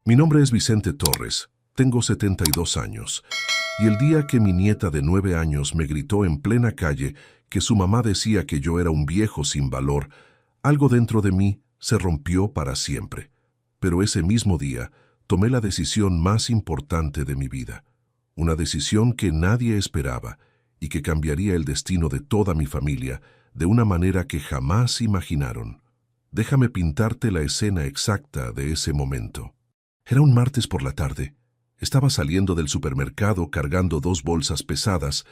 Mi nombre es Vicente Torres, tengo 72 años, y el día que mi nieta de 9 años me gritó en plena calle que su mamá decía que yo era un viejo sin valor, algo dentro de mí se rompió para siempre. Pero ese mismo día tomé la decisión más importante de mi vida, una decisión que nadie esperaba y que cambiaría el destino de toda mi familia de una manera que jamás imaginaron. Déjame pintarte la escena exacta de ese momento. Era un martes por la tarde. Estaba saliendo del supermercado cargando 2 bolsas pesadas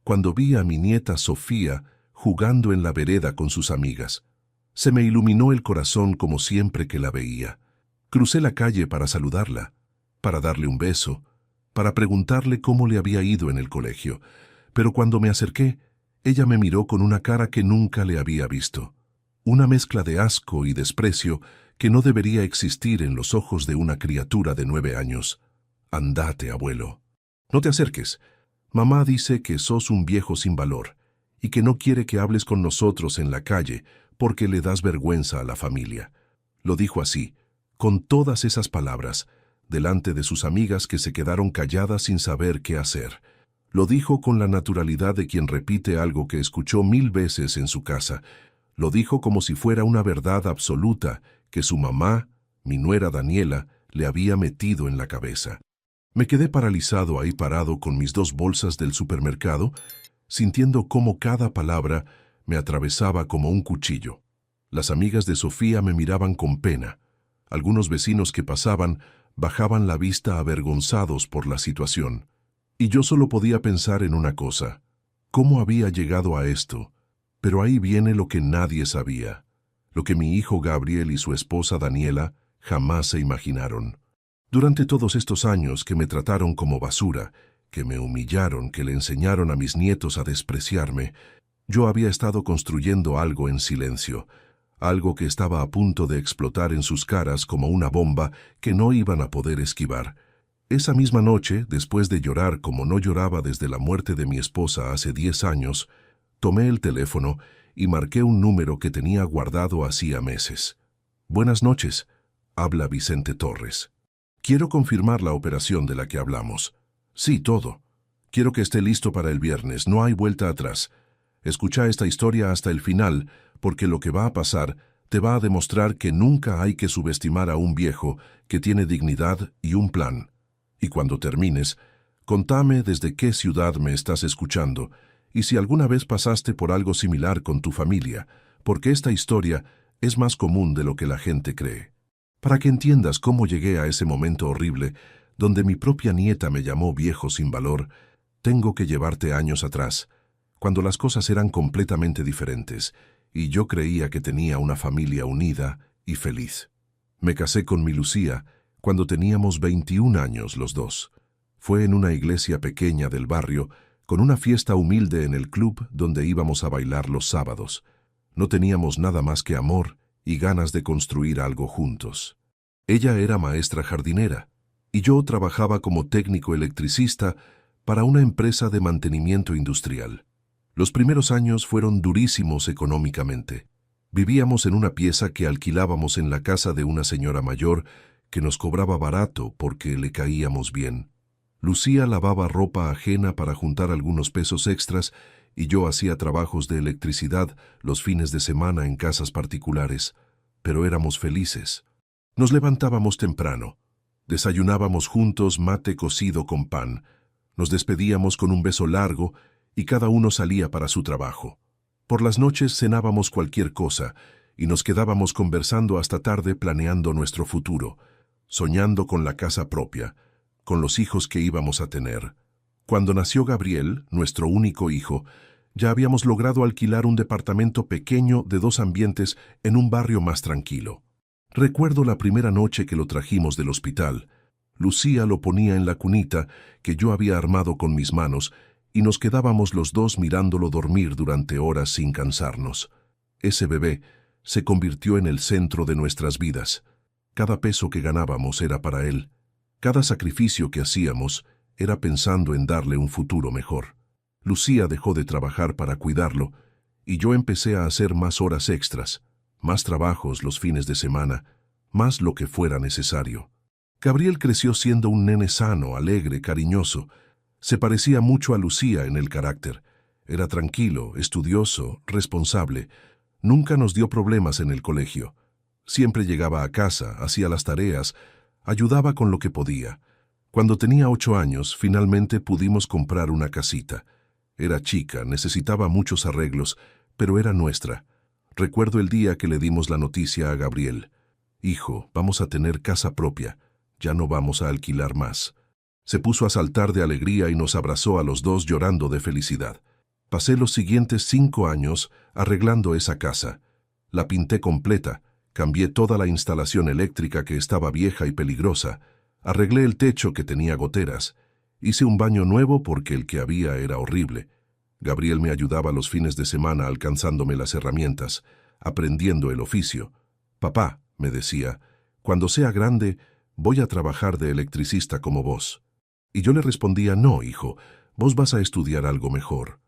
cuando vi a mi nieta Sofía jugando en la vereda con sus amigas. Se me iluminó el corazón como siempre que la veía. Crucé la calle para saludarla, para darle un beso, para preguntarle cómo le había ido en el colegio. Pero cuando me acerqué, ella me miró con una cara que nunca le había visto. Una mezcla de asco y desprecio que no debería existir en los ojos de una criatura de 9 años. Andate, abuelo. No te acerques. Mamá dice que sos un viejo sin valor y que no quiere que hables con nosotros en la calle porque le das vergüenza a la familia. Lo dijo así, con todas esas palabras, delante de sus amigas que se quedaron calladas sin saber qué hacer. Lo dijo con la naturalidad de quien repite algo que escuchó 1000 veces en su casa. Lo dijo como si fuera una verdad absoluta que su mamá, mi nuera Daniela, le había metido en la cabeza. Me quedé paralizado ahí parado con mis 2 bolsas del supermercado, sintiendo cómo cada palabra me atravesaba como un cuchillo. Las amigas de Sofía me miraban con pena. Algunos vecinos que pasaban bajaban la vista avergonzados por la situación. Y yo solo podía pensar en una cosa: ¿cómo había llegado a esto? Pero ahí viene lo que nadie sabía, lo que mi hijo Gabriel y su esposa Daniela jamás se imaginaron. Durante todos estos años que me trataron como basura, que me humillaron, que le enseñaron a mis nietos a despreciarme, yo había estado construyendo algo en silencio, algo que estaba a punto de explotar en sus caras como una bomba que no iban a poder esquivar. Esa misma noche, después de llorar como no lloraba desde la muerte de mi esposa hace 10 años, tomé el teléfono y marqué un número que tenía guardado hacía meses. Buenas noches, habla Vicente Torres. Quiero confirmar la operación de la que hablamos. Sí, todo. Quiero que esté listo para el viernes, no hay vuelta atrás. Escucha esta historia hasta el final, porque lo que va a pasar te va a demostrar que nunca hay que subestimar a un viejo que tiene dignidad y un plan. Y cuando termines, contame desde qué ciudad me estás escuchando y si alguna vez pasaste por algo similar con tu familia, porque esta historia es más común de lo que la gente cree. Para que entiendas cómo llegué a ese momento horrible, donde mi propia nieta me llamó viejo sin valor, tengo que llevarte años atrás, cuando las cosas eran completamente diferentes, y yo creía que tenía una familia unida y feliz. Me casé con mi Lucía cuando teníamos 21 años los dos. Fue en una iglesia pequeña del barrio, con una fiesta humilde en el club donde íbamos a bailar los sábados. No teníamos nada más que amor y ganas de construir algo juntos. Ella era maestra jardinera, y yo trabajaba como técnico electricista para una empresa de mantenimiento industrial. Los primeros años fueron durísimos económicamente. Vivíamos en una pieza que alquilábamos en la casa de una señora mayor que nos cobraba barato porque le caíamos bien. Lucía lavaba ropa ajena para juntar algunos pesos extras y yo hacía trabajos de electricidad los fines de semana en casas particulares, pero éramos felices. Nos levantábamos temprano, desayunábamos juntos mate cocido con pan, nos despedíamos con un beso largo y cada uno salía para su trabajo. Por las noches cenábamos cualquier cosa y nos quedábamos conversando hasta tarde planeando nuestro futuro, soñando con la casa propia, con los hijos que íbamos a tener. Cuando nació Gabriel, nuestro único hijo, ya habíamos logrado alquilar un departamento pequeño de 2 ambientes en un barrio más tranquilo. Recuerdo la primera noche que lo trajimos del hospital. Lucía lo ponía en la cunita que yo había armado con mis manos y nos quedábamos los dos mirándolo dormir durante horas sin cansarnos. Ese bebé se convirtió en el centro de nuestras vidas. Cada peso que ganábamos era para él. Cada sacrificio que hacíamos era pensando en darle un futuro mejor. Lucía dejó de trabajar para cuidarlo y yo empecé a hacer más horas extras, más trabajos los fines de semana, más lo que fuera necesario. Gabriel creció siendo un nene sano, alegre, cariñoso. Se parecía mucho a Lucía en el carácter. Era tranquilo, estudioso, responsable. Nunca nos dio problemas en el colegio. Siempre llegaba a casa, hacía las tareas, ayudaba con lo que podía. Cuando tenía 8 años, finalmente pudimos comprar una casita. Era chica, necesitaba muchos arreglos, pero era nuestra. Recuerdo el día que le dimos la noticia a Gabriel. Hijo, vamos a tener casa propia. Ya no vamos a alquilar más. Se puso a saltar de alegría y nos abrazó a los dos llorando de felicidad. Pasé los siguientes 5 años arreglando esa casa. La pinté completa, cambié toda la instalación eléctrica que estaba vieja y peligrosa, arreglé el techo que tenía goteras, hice un baño nuevo porque el que había era horrible. Gabriel me ayudaba los fines de semana alcanzándome las herramientas, aprendiendo el oficio. Papá, me decía, cuando sea grande, voy a trabajar de electricista como vos. Y yo le respondía, no, hijo, vos vas a estudiar algo mejor.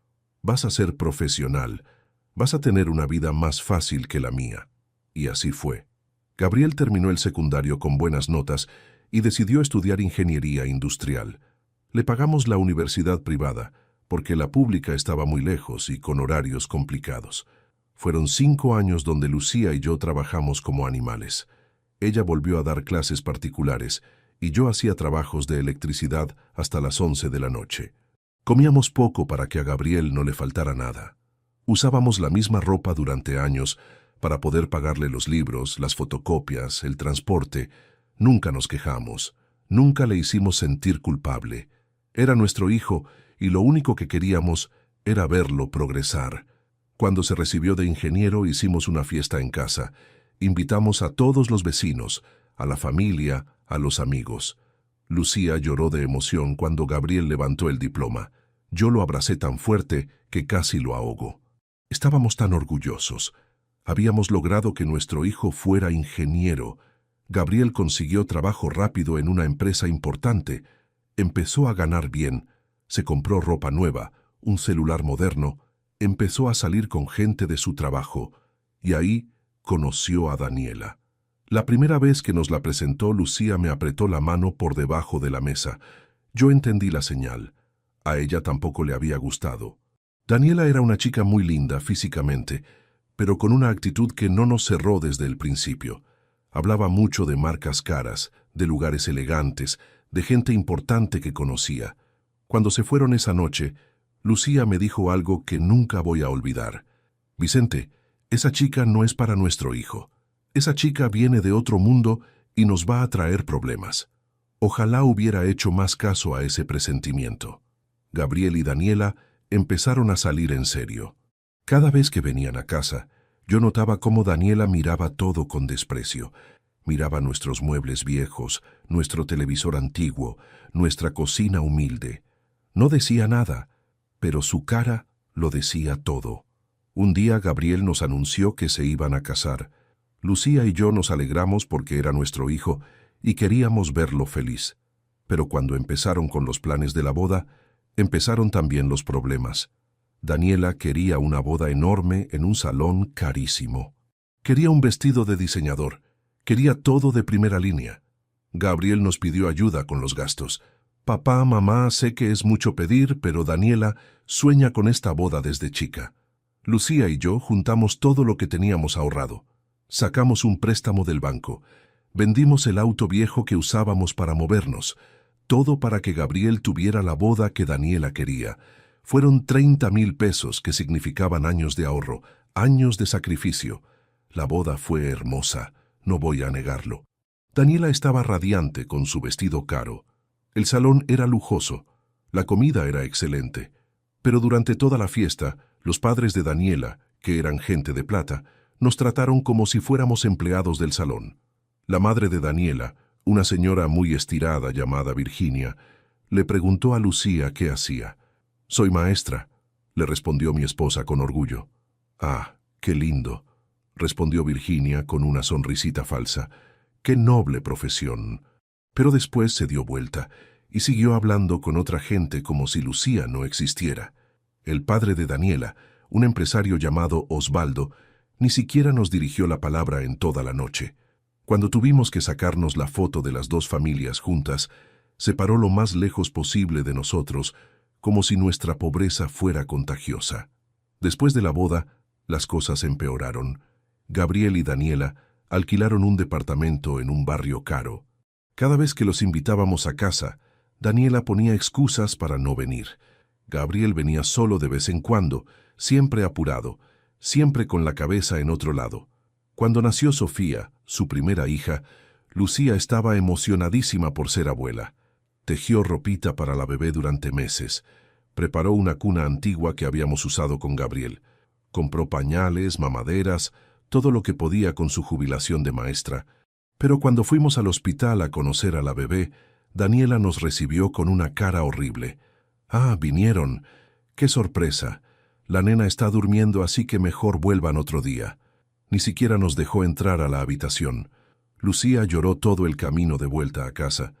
Vas a ser profesional. Vas a tener una vida más fácil que la mía. Y así fue. Gabriel terminó el secundario con buenas notas y decidió estudiar ingeniería industrial. Le pagamos la universidad privada, porque la pública estaba muy lejos y con horarios complicados. Fueron 5 años donde Lucía y yo trabajamos como animales. Ella volvió a dar clases particulares y yo hacía trabajos de electricidad hasta las 11 de la noche. Comíamos poco para que a Gabriel no le faltara nada. Usábamos la misma ropa durante años para poder pagarle los libros, las fotocopias, el transporte. Nunca nos quejamos, nunca le hicimos sentir culpable. Era nuestro hijo y lo único que queríamos era verlo progresar. Cuando se recibió de ingeniero hicimos una fiesta en casa. Invitamos a todos los vecinos, a la familia, a los amigos. Lucía lloró de emoción cuando Gabriel levantó el diploma. Yo lo abracé tan fuerte que casi lo ahogó. Estábamos tan orgullosos. Habíamos logrado que nuestro hijo fuera ingeniero. Gabriel consiguió trabajo rápido en una empresa importante. Empezó a ganar bien. Se compró ropa nueva, un celular moderno. Empezó a salir con gente de su trabajo. Y ahí conoció a Daniela. La primera vez que nos la presentó, Lucía me apretó la mano por debajo de la mesa. Yo entendí la señal. A ella tampoco le había gustado. Daniela era una chica muy linda físicamente, pero con una actitud que no nos cerró desde el principio. Hablaba mucho de marcas caras, de lugares elegantes, de gente importante que conocía. Cuando se fueron esa noche, Lucía me dijo algo que nunca voy a olvidar. Vicente, esa chica no es para nuestro hijo. Esa chica viene de otro mundo y nos va a traer problemas. Ojalá hubiera hecho más caso a ese presentimiento. Gabriel y Daniela empezaron a salir en serio. Cada vez que venían a casa, yo notaba cómo Daniela miraba todo con desprecio. Miraba nuestros muebles viejos, nuestro televisor antiguo, nuestra cocina humilde. No decía nada, pero su cara lo decía todo. Un día Gabriel nos anunció que se iban a casar. Lucía y yo nos alegramos porque era nuestro hijo y queríamos verlo feliz. Pero cuando empezaron con los planes de la boda, empezaron también los problemas. Daniela quería una boda enorme en un salón carísimo. Quería un vestido de diseñador. Quería todo de primera línea. Gabriel nos pidió ayuda con los gastos. Papá, mamá, sé que es mucho pedir, pero Daniela sueña con esta boda desde chica. Lucía y yo juntamos todo lo que teníamos ahorrado. Sacamos un préstamo del banco. Vendimos el auto viejo que usábamos para movernos. Todo para que Gabriel tuviera la boda que Daniela quería. Fueron 30,000 pesos que significaban años de ahorro, años de sacrificio. La boda fue hermosa, no voy a negarlo. Daniela estaba radiante con su vestido caro. El salón era lujoso, la comida era excelente. Pero durante toda la fiesta, los padres de Daniela, que eran gente de plata, nos trataron como si fuéramos empleados del salón. La madre de Daniela, una señora muy estirada llamada Virginia, le preguntó a Lucía qué hacía. «Soy maestra», le respondió mi esposa con orgullo. «Ah, qué lindo», respondió Virginia con una sonrisita falsa. «Qué noble profesión». Pero después se dio vuelta y siguió hablando con otra gente como si Lucía no existiera. El padre de Daniela, un empresario llamado Osvaldo, ni siquiera nos dirigió la palabra en toda la noche. Cuando tuvimos que sacarnos la foto de las dos familias juntas, se paró lo más lejos posible de nosotros, como si nuestra pobreza fuera contagiosa. Después de la boda, las cosas empeoraron. Gabriel y Daniela alquilaron un departamento en un barrio caro. Cada vez que los invitábamos a casa, Daniela ponía excusas para no venir. Gabriel venía solo de vez en cuando, siempre apurado, siempre con la cabeza en otro lado. Cuando nació Sofía, su primera hija, Lucía estaba emocionadísima por ser abuela. Tejió ropita para la bebé durante meses. Preparó una cuna antigua que habíamos usado con Gabriel. Compró pañales, mamaderas, todo lo que podía con su jubilación de maestra. Pero cuando fuimos al hospital a conocer a la bebé, Daniela nos recibió con una cara horrible. «Ah, vinieron. ¡Qué sorpresa! La nena está durmiendo, así que mejor vuelvan otro día». Ni siquiera nos dejó entrar a la habitación. Lucía lloró todo el camino de vuelta a casa.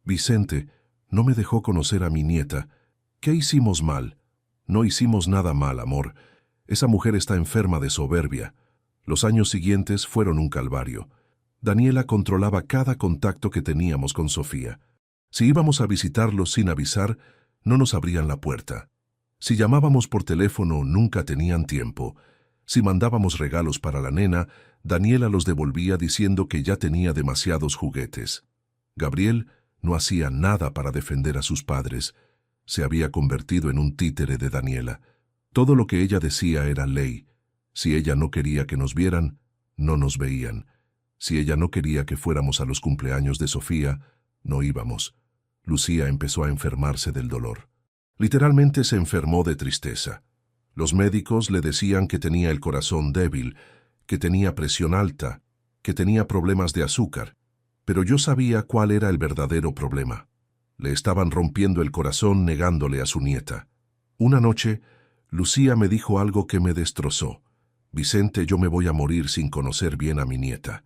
«Vicente, no me dejó conocer a mi nieta. ¿Qué hicimos mal?» «No hicimos nada mal, amor. Esa mujer está enferma de soberbia». Los años siguientes fueron un calvario. Daniela controlaba cada contacto que teníamos con Sofía. Si íbamos a visitarlos sin avisar, no nos abrían la puerta. Si llamábamos por teléfono, nunca tenían tiempo. Si mandábamos regalos para la nena, Daniela los devolvía diciendo que ya tenía demasiados juguetes. Gabriel no hacía nada para defender a sus padres. Se había convertido en un títere de Daniela. Todo lo que ella decía era ley. Si ella no quería que nos vieran, no nos veían. Si ella no quería que fuéramos a los cumpleaños de Sofía, no íbamos. Lucía empezó a enfermarse del dolor. Literalmente se enfermó de tristeza. Los médicos le decían que tenía el corazón débil, que tenía presión alta, que tenía problemas de azúcar. Pero yo sabía cuál era el verdadero problema. Le estaban rompiendo el corazón negándole a su nieta. Una noche, Lucía me dijo algo que me destrozó. «Vicente, yo me voy a morir sin conocer bien a mi nieta.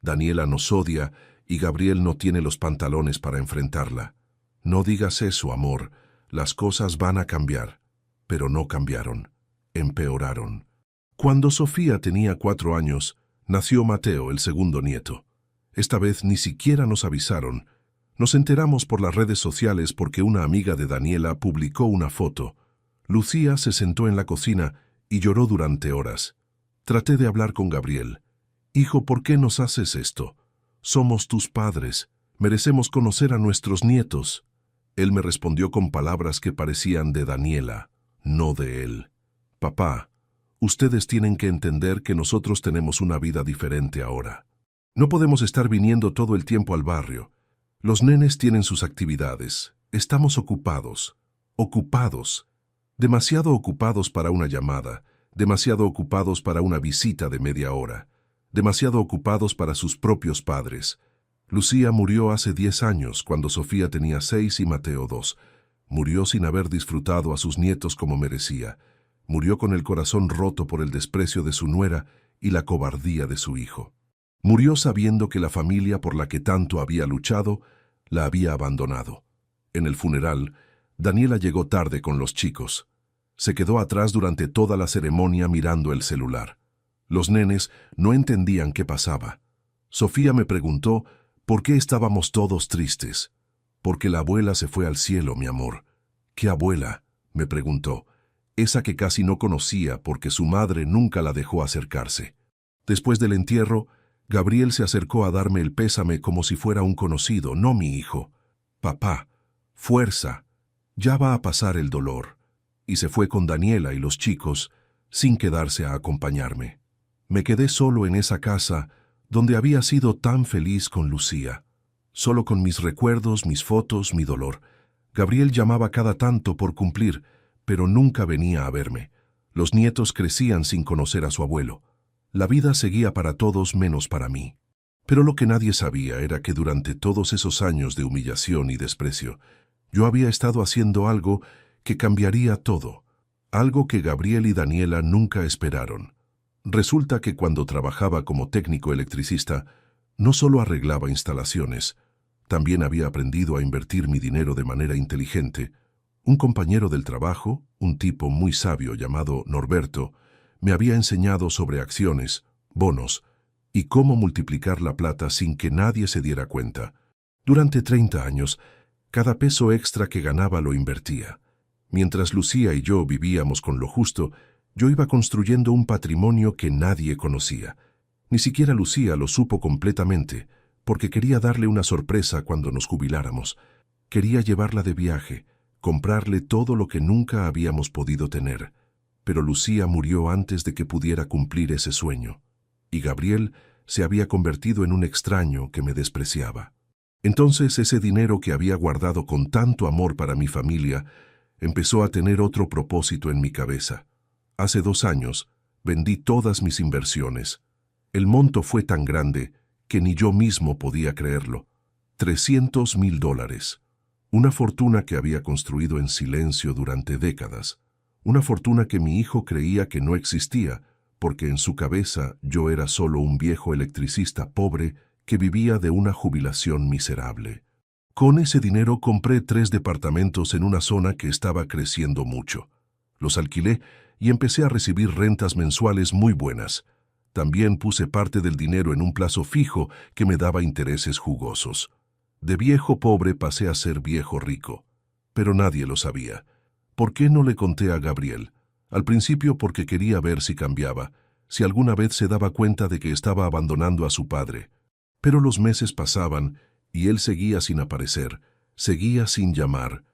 Daniela nos odia y Gabriel no tiene los pantalones para enfrentarla». «No digas eso, amor. Las cosas van a cambiar». Pero no cambiaron. Empeoraron. Cuando Sofía tenía 4 años, nació Mateo, el segundo nieto. Esta vez ni siquiera nos avisaron. Nos enteramos por las redes sociales porque una amiga de Daniela publicó una foto. Lucía se sentó en la cocina y lloró durante horas. Traté de hablar con Gabriel. «Hijo, ¿por qué nos haces esto? Somos tus padres. Merecemos conocer a nuestros nietos». Él me respondió con palabras que parecían de Daniela, no de él. «Papá, ustedes tienen que entender que nosotros tenemos una vida diferente ahora. No podemos estar viniendo todo el tiempo al barrio. Los nenes tienen sus actividades. Estamos ocupados. Ocupados. Demasiado ocupados para una llamada. Demasiado ocupados para una visita de media hora. Demasiado ocupados para sus propios padres». Lucía murió hace 10 años, cuando Sofía tenía 6 y Mateo 2. Murió sin haber disfrutado a sus nietos como merecía. Murió con el corazón roto por el desprecio de su nuera y la cobardía de su hijo. Murió sabiendo que la familia por la que tanto había luchado la había abandonado. En el funeral, Daniela llegó tarde con los chicos. Se quedó atrás durante toda la ceremonia mirando el celular. Los nenes no entendían qué pasaba. Sofía me preguntó por qué estábamos todos tristes. «Porque la abuela se fue al cielo, mi amor». «¿Qué abuela?», me preguntó. «Esa que casi no conocía porque su madre nunca la dejó acercarse». Después del entierro, Gabriel se acercó a darme el pésame como si fuera un conocido, no mi hijo. «Papá, fuerza, ya va a pasar el dolor». Y se fue con Daniela y los chicos, sin quedarse a acompañarme. Me quedé solo en esa casa donde había sido tan feliz con Lucía. Solo con mis recuerdos, mis fotos, mi dolor. Gabriel llamaba cada tanto por cumplir, pero nunca venía a verme. Los nietos crecían sin conocer a su abuelo. La vida seguía para todos menos para mí. Pero lo que nadie sabía era que durante todos esos años de humillación y desprecio, yo había estado haciendo algo que cambiaría todo. Algo que Gabriel y Daniela nunca esperaron. Resulta que cuando trabajaba como técnico electricista, no solo arreglaba instalaciones, también había aprendido a invertir mi dinero de manera inteligente. Un compañero del trabajo, un tipo muy sabio llamado Norberto, me había enseñado sobre acciones, bonos y cómo multiplicar la plata sin que nadie se diera cuenta. Durante 30 años, cada peso extra que ganaba lo invertía. Mientras Lucía y yo vivíamos con lo justo, yo iba construyendo un patrimonio que nadie conocía. Ni siquiera Lucía lo supo completamente, porque quería darle una sorpresa cuando nos jubiláramos. Quería llevarla de viaje, comprarle todo lo que nunca habíamos podido tener. Pero Lucía murió antes de que pudiera cumplir ese sueño. Y Gabriel se había convertido en un extraño que me despreciaba. Entonces ese dinero que había guardado con tanto amor para mi familia empezó a tener otro propósito en mi cabeza. Hace 2 años vendí todas mis inversiones. El monto fue tan grande que ni yo mismo podía creerlo. $300,000. Una fortuna que había construido en silencio durante décadas. Una fortuna que mi hijo creía que no existía, porque en su cabeza yo era solo un viejo electricista pobre que vivía de una jubilación miserable. Con ese dinero compré 3 departamentos en una zona que estaba creciendo mucho. Los alquilé y empecé a recibir rentas mensuales muy buenas. También puse parte del dinero en un plazo fijo que me daba intereses jugosos. De viejo pobre pasé a ser viejo rico. Pero nadie lo sabía. ¿Por qué no le conté a Gabriel? Al principio porque quería ver si cambiaba, si alguna vez se daba cuenta de que estaba abandonando a su padre. Pero los meses pasaban y él seguía sin aparecer, seguía sin llamar,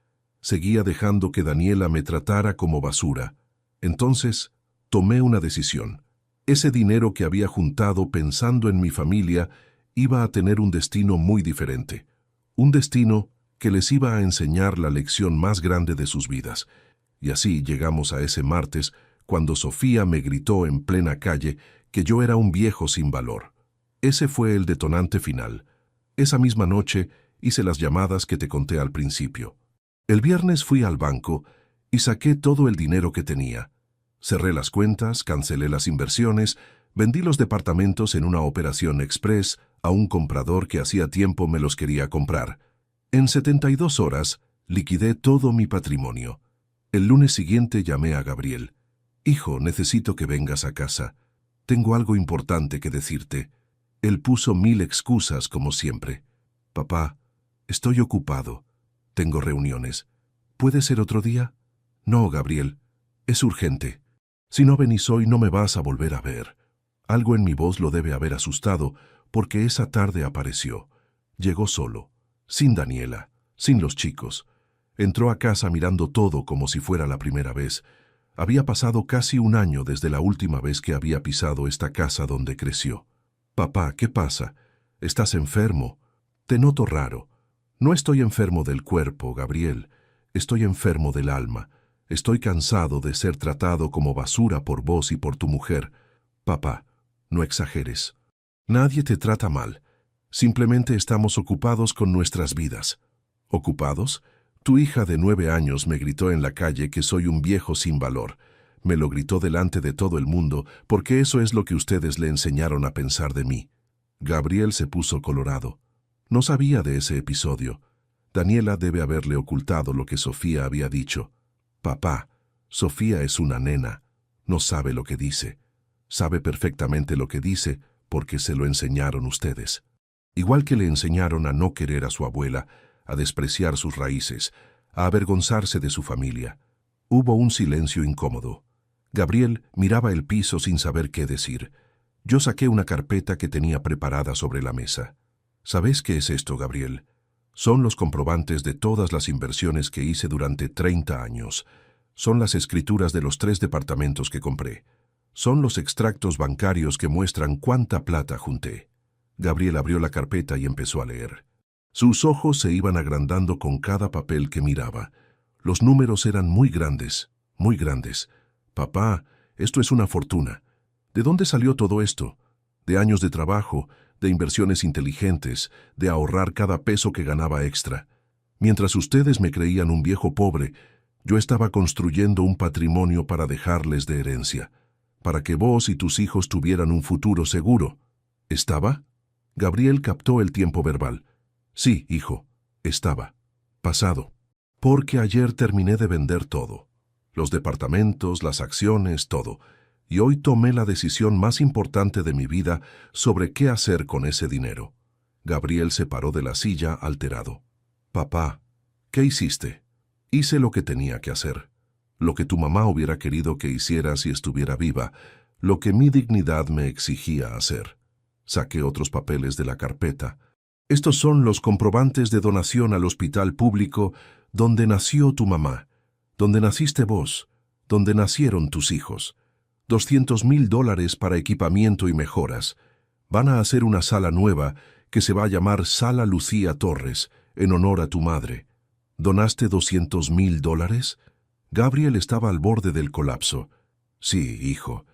seguía dejando que Daniela me tratara como basura. Entonces, tomé una decisión. Ese dinero que había juntado pensando en mi familia iba a tener un destino muy diferente. Un destino que les iba a enseñar la lección más grande de sus vidas. Y así llegamos a ese martes, cuando Sofía me gritó en plena calle que yo era un viejo sin valor. Ese fue el detonante final. Esa misma noche hice las llamadas que te conté al principio. El viernes fui al banco y saqué todo el dinero que tenía. Cerré las cuentas, cancelé las inversiones, vendí los departamentos en una operación express a un comprador que hacía tiempo me los quería comprar. En 72 horas liquidé todo mi patrimonio. El lunes siguiente llamé a Gabriel. «Hijo, necesito que vengas a casa. Tengo algo importante que decirte». Él puso 1000 excusas como siempre. «Papá, estoy ocupado. Tengo reuniones. ¿Puede ser otro día?» «No, Gabriel. Es urgente. Si no venís hoy no me vas a volver a ver». Algo en mi voz lo debe haber asustado, porque esa tarde apareció. Llegó solo, sin Daniela, sin los chicos. Entró a casa mirando todo como si fuera la primera vez. Había pasado casi 1 año desde la última vez que había pisado esta casa donde creció. «Papá, ¿qué pasa? ¿Estás enfermo? Te noto raro». «No estoy enfermo del cuerpo, Gabriel. Estoy enfermo del alma. Estoy cansado de ser tratado como basura por vos y por tu mujer. Papá, no exageres. Nadie te trata mal. Simplemente estamos ocupados con nuestras vidas». «¿Ocupados? Tu hija de 9 años me gritó en la calle que soy un viejo sin valor. Me lo gritó delante de todo el mundo, porque eso es lo que ustedes le enseñaron a pensar de mí». Gabriel se puso colorado. No sabía de ese episodio. Daniela debe haberle ocultado lo que Sofía había dicho. «Papá, Sofía es una nena. No sabe lo que dice. Sabe perfectamente lo que dice porque se lo enseñaron ustedes. Igual que le enseñaron a no querer a su abuela, a despreciar sus raíces, a avergonzarse de su familia». Hubo un silencio incómodo. Gabriel miraba el piso sin saber qué decir. Yo saqué una carpeta que tenía preparada sobre la mesa. «¿Sabes qué es esto, Gabriel? Son los comprobantes de todas las inversiones que hice durante 30 años. Son las escrituras de los 3 departamentos que compré. Son los extractos bancarios que muestran cuánta plata junté». Gabriel abrió la carpeta y empezó a leer. Sus ojos se iban agrandando con cada papel que miraba. Los números eran muy grandes, muy grandes. «Papá, esto es una fortuna. ¿De dónde salió todo esto? De años de trabajo, de inversiones inteligentes, de ahorrar cada peso que ganaba extra. Mientras ustedes me creían un viejo pobre, yo estaba construyendo un patrimonio para dejarles de herencia, para que vos y tus hijos tuvieran un futuro seguro». «¿Estaba?» Gabriel captó el tiempo verbal. «Sí, hijo, estaba. Pasado. Porque ayer terminé de vender todo. Los departamentos, las acciones, todo. y hoy tomé la decisión más importante de mi vida sobre qué hacer con ese dinero. Gabriel se paró de la silla alterado. Papá, ¿qué hiciste? Hice lo que tenía que hacer. Lo que tu mamá hubiera querido que hiciera si estuviera viva, lo que mi dignidad me exigía hacer. Saqué otros papeles de la carpeta. Estos son los comprobantes de donación al hospital público donde nació tu mamá, donde naciste vos, donde nacieron tus hijos. $200,000 para equipamiento y mejoras. Van a hacer una sala nueva que se va a llamar Sala Lucía Torres, en honor a tu madre. ¿Donaste $200,000? Gabriel estaba al borde del colapso. Sí, hijo.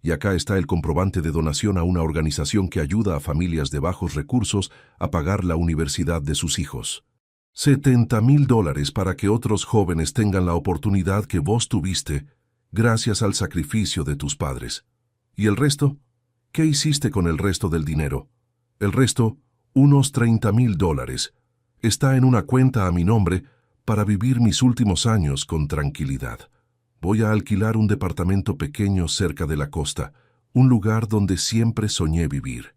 Y acá está el comprobante de donación a una organización que ayuda a familias de bajos recursos a pagar la universidad de sus hijos. $70,000 para que otros jóvenes tengan la oportunidad que vos tuviste, gracias al sacrificio de tus padres. ¿Y el resto? ¿Qué hiciste con el resto del dinero? El resto, unos $30,000. Está en una cuenta a mi nombre para vivir mis últimos años con tranquilidad. Voy a alquilar un departamento pequeño cerca de la costa, un lugar donde siempre soñé vivir.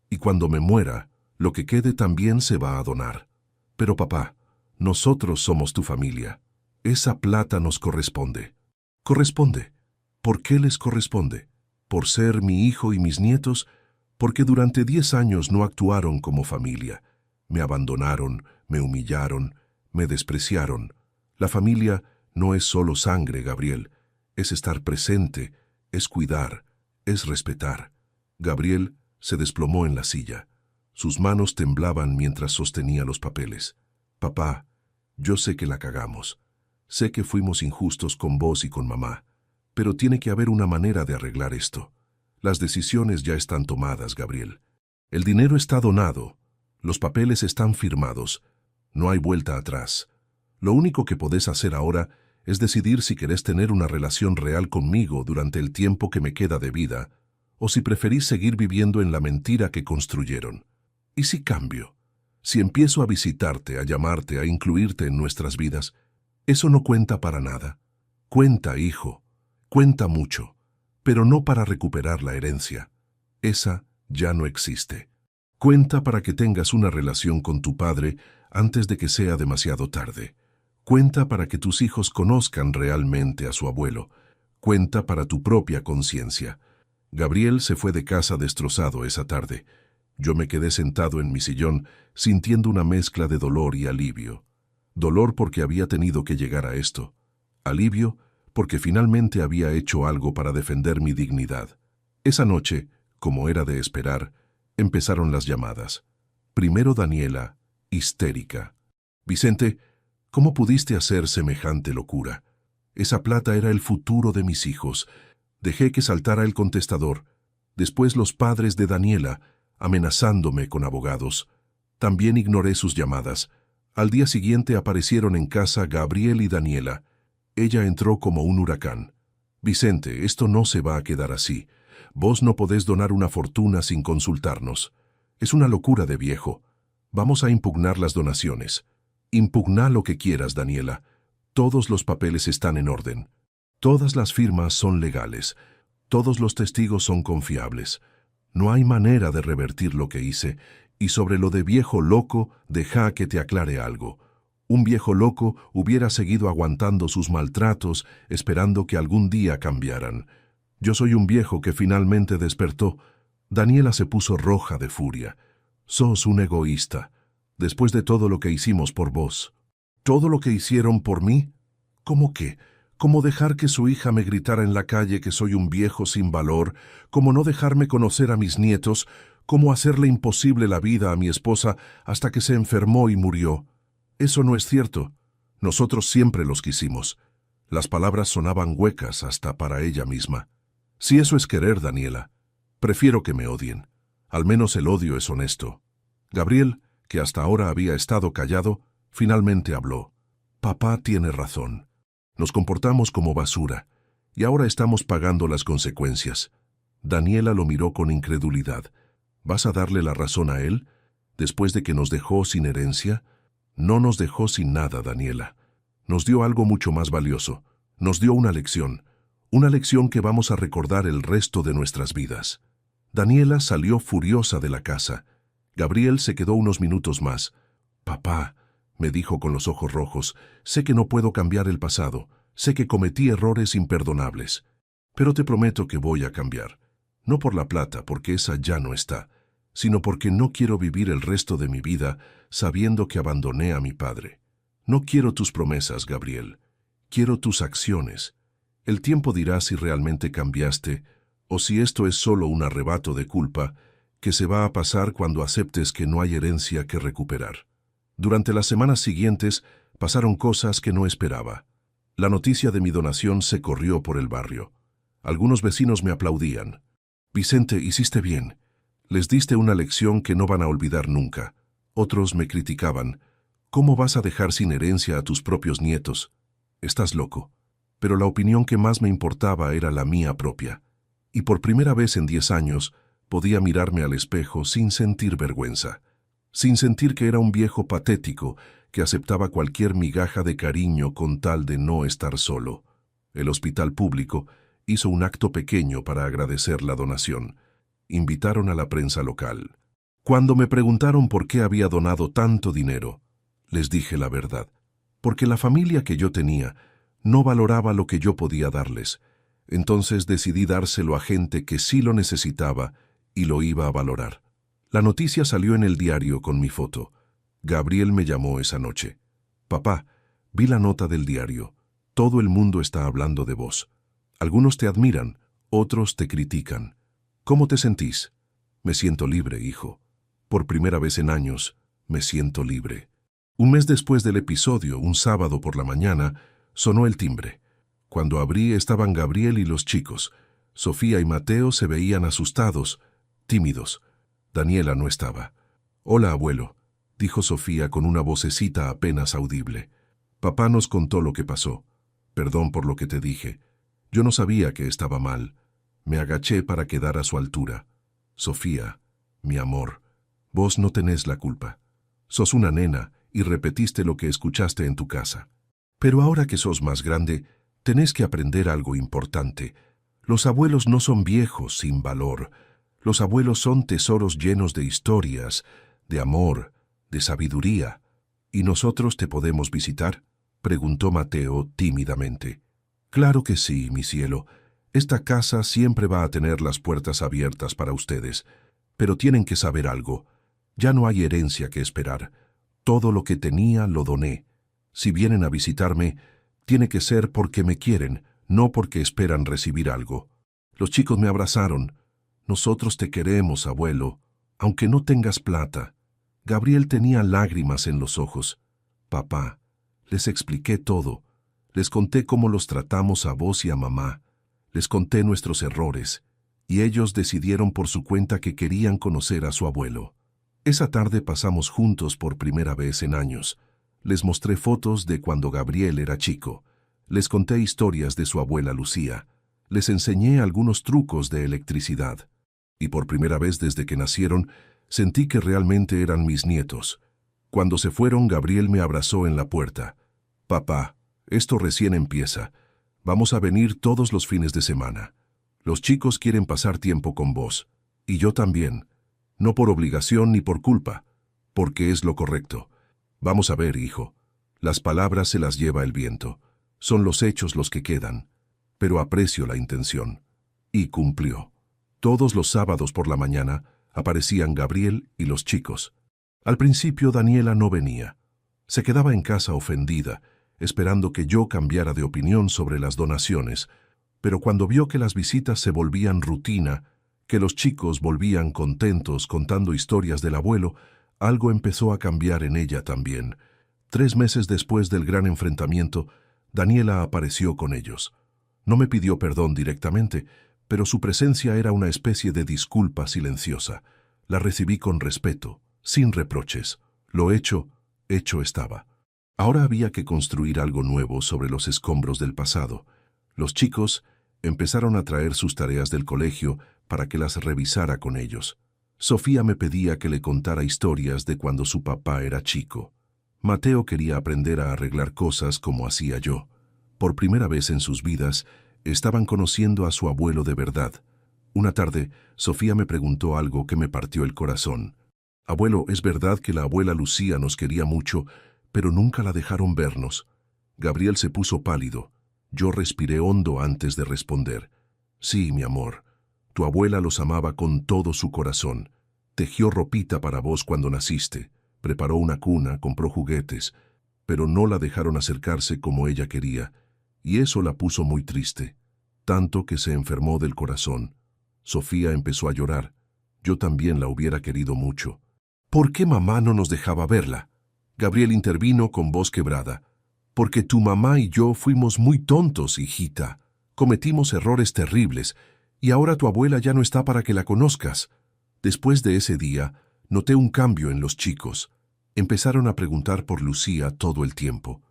Y cuando me muera, lo que quede también se va a donar. Pero papá, nosotros somos tu familia. Esa plata nos corresponde. ¿Corresponde? ¿Por qué les corresponde? ¿Por ser mi hijo y mis nietos? Porque durante 10 años no actuaron como familia. Me abandonaron, me humillaron, me despreciaron. La familia no es solo sangre, Gabriel. Es estar presente, es cuidar, es respetar. Gabriel se desplomó en la silla. Sus manos temblaban mientras sostenía los papeles. Papá, yo sé que la cagamos. Sé que fuimos injustos con vos y con mamá. Pero tiene que haber una manera de arreglar esto. Las decisiones ya están tomadas, Gabriel. El dinero está donado. Los papeles están firmados. No hay vuelta atrás. Lo único que podés hacer ahora es decidir si querés tener una relación real conmigo durante el tiempo que me queda de vida, o si preferís seguir viviendo en la mentira que construyeron. ¿Y si cambio? Si empiezo a visitarte, a llamarte, a incluirte en nuestras vidas, eso no cuenta para nada. Cuenta, hijo. Cuenta mucho, pero no para recuperar la herencia. Esa ya no existe. Cuenta para que tengas una relación con tu padre antes de que sea demasiado tarde. Cuenta para que tus hijos conozcan realmente a su abuelo. Cuenta para tu propia conciencia. Gabriel se fue de casa destrozado esa tarde. Yo me quedé sentado en mi sillón, sintiendo una mezcla de dolor y alivio. Dolor porque había tenido que llegar a esto. Alivio porque finalmente había hecho algo para defender mi dignidad. Esa noche, como era de esperar, empezaron las llamadas. Primero Daniela, histérica. Vicente, ¿cómo pudiste hacer semejante locura? Esa plata era el futuro de mis hijos. Dejé que saltara el contestador. Después los padres de Daniela, amenazándome con abogados. También ignoré sus llamadas. Al día siguiente aparecieron en casa Gabriel y Daniela. Ella entró como un huracán. Vicente, esto no se va a quedar así. Vos no podés donar una fortuna sin consultarnos. Es una locura de viejo. Vamos a impugnar las donaciones. Impugná lo que quieras, Daniela. Todos los papeles están en orden. Todas las firmas son legales. Todos los testigos son confiables. No hay manera de revertir lo que hice. Y sobre lo de viejo loco, deja que te aclare algo. Un viejo loco hubiera seguido aguantando sus maltratos, esperando que algún día cambiaran. Yo soy un viejo que finalmente despertó. Daniela se puso roja de furia. Sos un egoísta. Después de todo lo que hicimos por vos. ¿Todo lo que hicieron por mí? ¿Cómo qué? ¿Cómo dejar que su hija me gritara en la calle que soy un viejo sin valor? ¿Cómo no dejarme conocer a mis nietos? ¿Cómo hacerle imposible la vida a mi esposa hasta que se enfermó y murió? Eso no es cierto. Nosotros siempre los quisimos. Las palabras sonaban huecas hasta para ella misma. Si eso es querer, Daniela, prefiero que me odien. Al menos el odio es honesto. Gabriel, que hasta ahora había estado callado, finalmente habló. Papá tiene razón. Nos comportamos como basura, y ahora estamos pagando las consecuencias. Daniela lo miró con incredulidad. ¿Vas a darle la razón a él? ¿Después de que nos dejó sin herencia? No nos dejó sin nada, Daniela. Nos dio algo mucho más valioso. Nos dio una lección. Una lección que vamos a recordar el resto de nuestras vidas. Daniela salió furiosa de la casa. Gabriel se quedó unos minutos más. «Papá», me dijo con los ojos rojos, «sé que no puedo cambiar el pasado, sé que cometí errores imperdonables, pero te prometo que voy a cambiar. No por la plata, porque esa ya no está, sino porque no quiero vivir el resto de mi vida sabiendo que abandoné a mi padre. No quiero tus promesas, Gabriel. Quiero tus acciones. El tiempo dirá si realmente cambiaste o si esto es solo un arrebato de culpa que se va a pasar cuando aceptes que no hay herencia que recuperar». Durante las semanas siguientes pasaron cosas que no esperaba. La noticia de mi donación se corrió por el barrio. Algunos vecinos me aplaudían. «Vicente, hiciste bien. Les diste una lección que no van a olvidar nunca». Otros me criticaban. «¿Cómo vas a dejar sin herencia a tus propios nietos? Estás loco». Pero la opinión que más me importaba era la mía propia. Y por primera vez en 10 años podía mirarme al espejo sin sentir vergüenza, sin sentir que era un viejo patético que aceptaba cualquier migaja de cariño con tal de no estar solo. El hospital público hizo un acto pequeño para agradecer la donación. Invitaron a la prensa local. Cuando me preguntaron por qué había donado tanto dinero, les dije la verdad. Porque la familia que yo tenía no valoraba lo que yo podía darles. Entonces decidí dárselo a gente que sí lo necesitaba y lo iba a valorar. La noticia salió en el diario con mi foto. Gabriel me llamó esa noche. «Papá, vi la nota del diario. Todo el mundo está hablando de vos. Algunos te admiran, otros te critican. ¿Cómo te sentís?» «Me siento libre, hijo. Por primera vez en años, me siento libre». Un mes después del episodio, un sábado por la mañana, sonó el timbre. Cuando abrí estaban Gabriel y los chicos. Sofía y Mateo se veían asustados, tímidos. Daniela no estaba. «Hola, abuelo», dijo Sofía con una vocecita apenas audible. «Papá nos contó lo que pasó. Perdón por lo que te dije. Yo no sabía que estaba mal. Me agaché para quedar a su altura. Sofía, mi amor, vos no tenés la culpa. Sos una nena y repetiste lo que escuchaste en tu casa. Pero ahora que sos más grande, tenés que aprender algo importante. Los abuelos no son viejos sin valor. Los abuelos son tesoros llenos de historias, de amor, de sabiduría. ¿Y nosotros te podemos visitar?», preguntó Mateo tímidamente. «Claro que sí, mi cielo. Esta casa siempre va a tener las puertas abiertas para ustedes. Pero tienen que saber algo. Ya no hay herencia que esperar. Todo lo que tenía lo doné. Si vienen a visitarme, tiene que ser porque me quieren, no porque esperan recibir algo». Los chicos me abrazaron. «Nosotros te queremos, abuelo, aunque no tengas plata». Gabriel tenía lágrimas en los ojos. «Papá, les expliqué todo. Les conté cómo los tratamos a vos y a mamá. Les conté nuestros errores, y ellos decidieron por su cuenta que querían conocer a su abuelo. Esa tarde pasamos juntos por primera vez en años. Les mostré fotos de cuando Gabriel era chico. Les conté historias de su abuela Lucía. Les enseñé algunos trucos de electricidad. Y por primera vez desde que nacieron, sentí que realmente eran mis nietos. Cuando se fueron, Gabriel me abrazó en la puerta. «Papá, esto recién empieza. Vamos a venir todos los fines de semana. Los chicos quieren pasar tiempo con vos. Y yo también. No por obligación ni por culpa, porque es lo correcto. Vamos a ver, hijo. Las palabras se las lleva el viento. Son los hechos los que quedan. Pero aprecio la intención». Y cumplió. Todos los sábados por la mañana aparecían Gabriel y los chicos. Al principio Daniela no venía. Se quedaba en casa ofendida, esperando que yo cambiara de opinión sobre las donaciones, pero cuando vio que las visitas se volvían rutina, que los chicos volvían contentos contando historias del abuelo, algo empezó a cambiar en ella también. 3 meses después del gran enfrentamiento, Daniela apareció con ellos. No me pidió perdón directamente, pero su presencia era una especie de disculpa silenciosa. La recibí con respeto, sin reproches. Lo hecho estaba. Ahora había que construir algo nuevo sobre los escombros del pasado. Los chicos empezaron a traer sus tareas del colegio para que las revisara con ellos. Sofía me pedía que le contara historias de cuando su papá era chico. Mateo quería aprender a arreglar cosas como hacía yo. Por primera vez en sus vidas, Estaban conociendo a su abuelo de verdad. Una tarde, Sofía me preguntó algo que me partió el corazón. Abuelo, ¿es verdad que la abuela Lucía nos quería mucho, pero nunca la dejaron vernos? Gabriel se puso pálido. Yo respiré hondo antes de responder. Sí, mi amor. Tu abuela los amaba con todo su corazón. Tejió ropita para vos cuando naciste. Preparó una cuna, compró juguetes. Pero no la dejaron acercarse como ella quería. Y eso la puso muy triste. Tanto que se enfermó del corazón. Sofía empezó a llorar. Yo también la hubiera querido mucho. ¿Por qué mamá no nos dejaba verla? Gabriel intervino con voz quebrada. Porque tu mamá y yo fuimos muy tontos, hijita. Cometimos errores terribles, y ahora tu abuela ya no está para que la conozcas. Después de ese día, noté un cambio en los chicos. Empezaron a preguntar por Lucía todo el tiempo.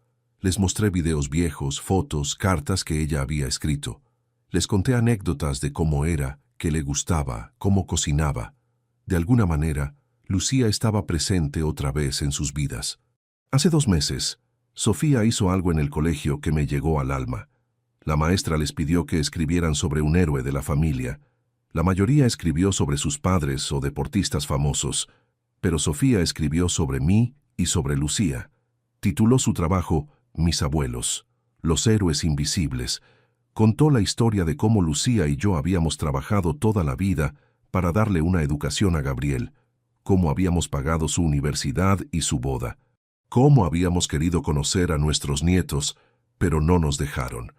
Les mostré videos viejos, fotos, cartas que ella había escrito. Les conté anécdotas de cómo era, qué le gustaba, cómo cocinaba. De alguna manera, Lucía estaba presente otra vez en sus vidas. Hace 2 meses, Sofía hizo algo en el colegio que me llegó al alma. La maestra les pidió que escribieran sobre un héroe de la familia. La mayoría escribió sobre sus padres o deportistas famosos, pero Sofía escribió sobre mí y sobre Lucía. Tituló su trabajo Mis abuelos, los héroes invisibles. Contó la historia de cómo Lucía y yo habíamos trabajado toda la vida para darle una educación a Gabriel, cómo habíamos pagado su universidad y su boda, cómo habíamos querido conocer a nuestros nietos, pero no nos dejaron,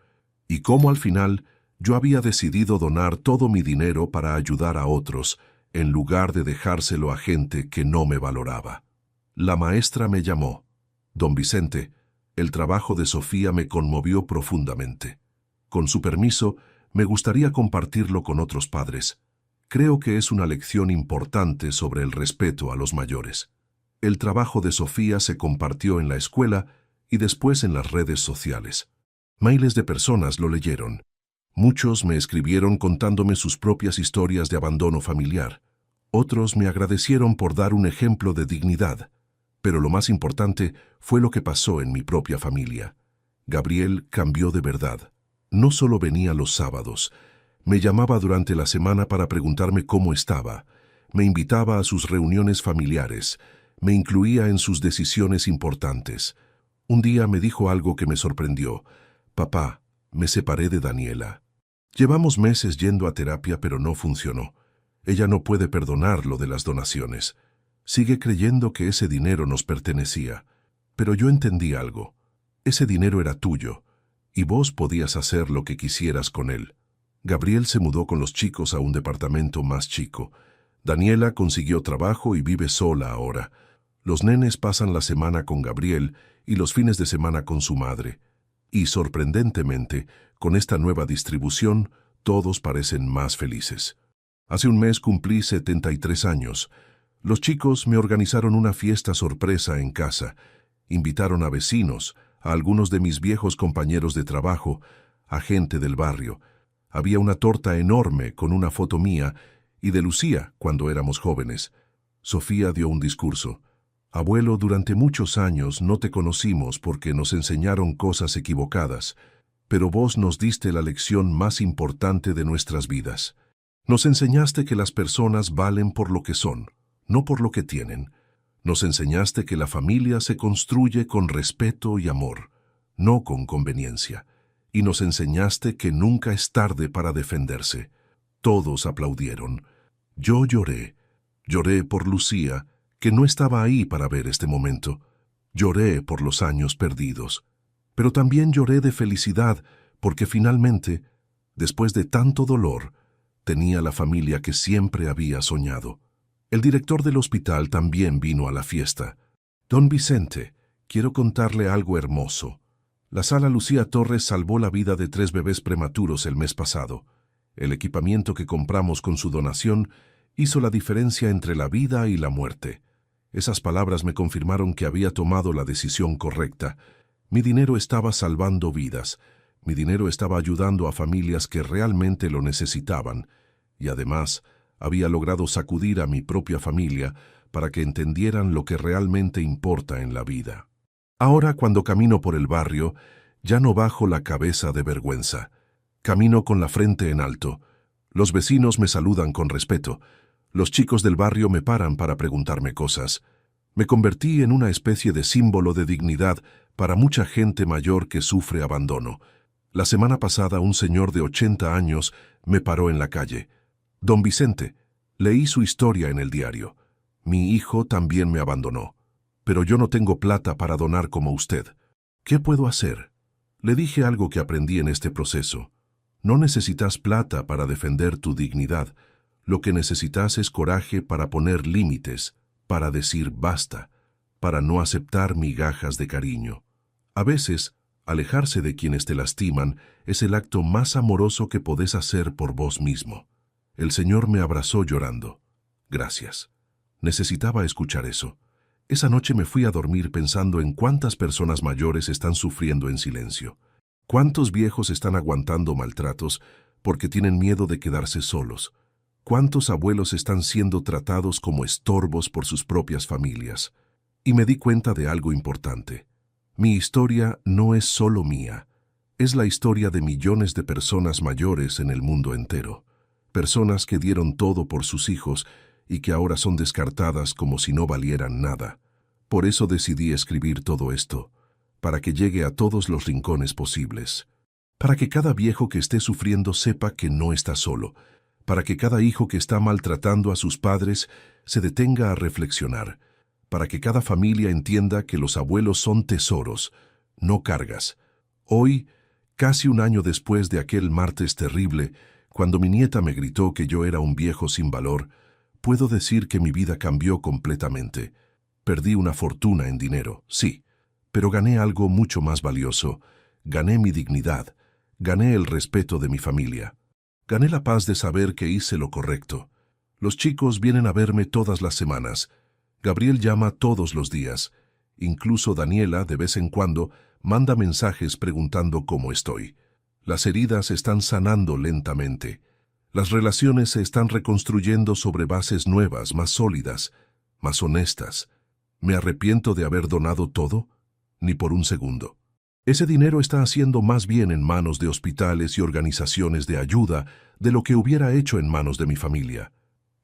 y cómo al final yo había decidido donar todo mi dinero para ayudar a otros, en lugar de dejárselo a gente que no me valoraba. La maestra me llamó. Don Vicente, el trabajo de Sofía me conmovió profundamente. Con su permiso, me gustaría compartirlo con otros padres. Creo que es una lección importante sobre el respeto a los mayores. El trabajo de Sofía se compartió en la escuela y después en las redes sociales. Miles de personas lo leyeron. Muchos me escribieron contándome sus propias historias de abandono familiar. Otros me agradecieron por dar un ejemplo de dignidad. Pero lo más importante fue lo que pasó en mi propia familia. Gabriel cambió de verdad. No solo venía los sábados, me llamaba durante la semana para preguntarme cómo estaba, me invitaba a sus reuniones familiares, me incluía en sus decisiones importantes. Un día me dijo algo que me sorprendió. Papá, me separé de Daniela. Llevamos meses yendo a terapia, pero no funcionó. Ella no puede perdonar lo de las donaciones. Sigue creyendo que ese dinero nos pertenecía. Pero yo entendí algo. Ese dinero era tuyo, y vos podías hacer lo que quisieras con él. Gabriel se mudó con los chicos a un departamento más chico. Daniela consiguió trabajo y vive sola ahora. Los nenes pasan la semana con Gabriel y los fines de semana con su madre. Y sorprendentemente, con esta nueva distribución, todos parecen más felices. Hace un mes cumplí 73 años. Los chicos me organizaron una fiesta sorpresa en casa. Invitaron a vecinos, a algunos de mis viejos compañeros de trabajo, a gente del barrio. Había una torta enorme con una foto mía y de Lucía cuando éramos jóvenes. Sofía dio un discurso. Abuelo, durante muchos años no te conocimos porque nos enseñaron cosas equivocadas, pero vos nos diste la lección más importante de nuestras vidas. Nos enseñaste que las personas valen por lo que son, no por lo que tienen. Nos enseñaste que la familia se construye con respeto y amor, no con conveniencia. Y nos enseñaste que nunca es tarde para defenderse. Todos aplaudieron. Yo lloré. Lloré por Lucía, que no estaba ahí para ver este momento. Lloré por los años perdidos. Pero también lloré de felicidad, porque finalmente, después de tanto dolor, tenía la familia que siempre había soñado. El director del hospital también vino a la fiesta. Don Vicente, quiero contarle algo hermoso. La sala Lucía Torres salvó la vida de 3 bebés prematuros el mes pasado. El equipamiento que compramos con su donación hizo la diferencia entre la vida y la muerte. Esas palabras me confirmaron que había tomado la decisión correcta. Mi dinero estaba salvando vidas. Mi dinero estaba ayudando a familias que realmente lo necesitaban. Y además, había logrado sacudir a mi propia familia para que entendieran lo que realmente importa en la vida. Ahora, cuando camino por el barrio, ya no bajo la cabeza de vergüenza. Camino con la frente en alto. Los vecinos me saludan con respeto. Los chicos del barrio me paran para preguntarme cosas. Me convertí en una especie de símbolo de dignidad para mucha gente mayor que sufre abandono. La semana pasada un señor de 80 años me paró en la calle. Don Vicente, leí su historia en el diario. Mi hijo también me abandonó. Pero yo no tengo plata para donar como usted. ¿Qué puedo hacer? Le dije algo que aprendí en este proceso. No necesitas plata para defender tu dignidad. Lo que necesitas es coraje para poner límites, para decir basta, para no aceptar migajas de cariño. A veces, alejarse de quienes te lastiman es el acto más amoroso que podés hacer por vos mismo. El Señor me abrazó llorando. Gracias. Necesitaba escuchar eso. Esa noche me fui a dormir pensando en cuántas personas mayores están sufriendo en silencio. Cuántos viejos están aguantando maltratos porque tienen miedo de quedarse solos. Cuántos abuelos están siendo tratados como estorbos por sus propias familias. Y me di cuenta de algo importante. Mi historia no es solo mía. Es la historia de millones de personas mayores en el mundo entero. Personas que dieron todo por sus hijos y que ahora son descartadas como si no valieran nada. Por eso decidí escribir todo esto, para que llegue a todos los rincones posibles. Para que cada viejo que esté sufriendo sepa que no está solo. Para que cada hijo que está maltratando a sus padres se detenga a reflexionar. Para que cada familia entienda que los abuelos son tesoros, no cargas. Hoy, casi un año después de aquel martes terrible, cuando mi nieta me gritó que yo era un viejo sin valor, puedo decir que mi vida cambió completamente. Perdí una fortuna en dinero, sí, pero gané algo mucho más valioso. Gané mi dignidad, gané el respeto de mi familia. Gané la paz de saber que hice lo correcto. Los chicos vienen a verme todas las semanas. Gabriel llama todos los días. Incluso Daniela, de vez en cuando, manda mensajes preguntando cómo estoy. Las heridas están sanando lentamente. Las relaciones se están reconstruyendo sobre bases nuevas, más sólidas, más honestas. ¿Me arrepiento de haber donado todo? Ni por un segundo. Ese dinero está haciendo más bien en manos de hospitales y organizaciones de ayuda de lo que hubiera hecho en manos de mi familia.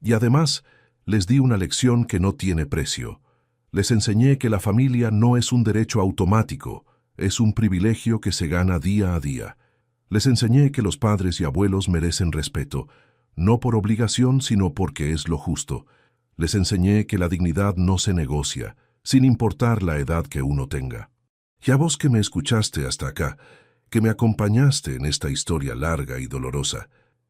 Y además, les di una lección que no tiene precio. Les enseñé que la familia no es un derecho automático, es un privilegio que se gana día a día. Les enseñé que los padres y abuelos merecen respeto, no por obligación, sino porque es lo justo. Les enseñé que la dignidad no se negocia, sin importar la edad que uno tenga. Y a vos que me escuchaste hasta acá, que me acompañaste en esta historia larga y dolorosa,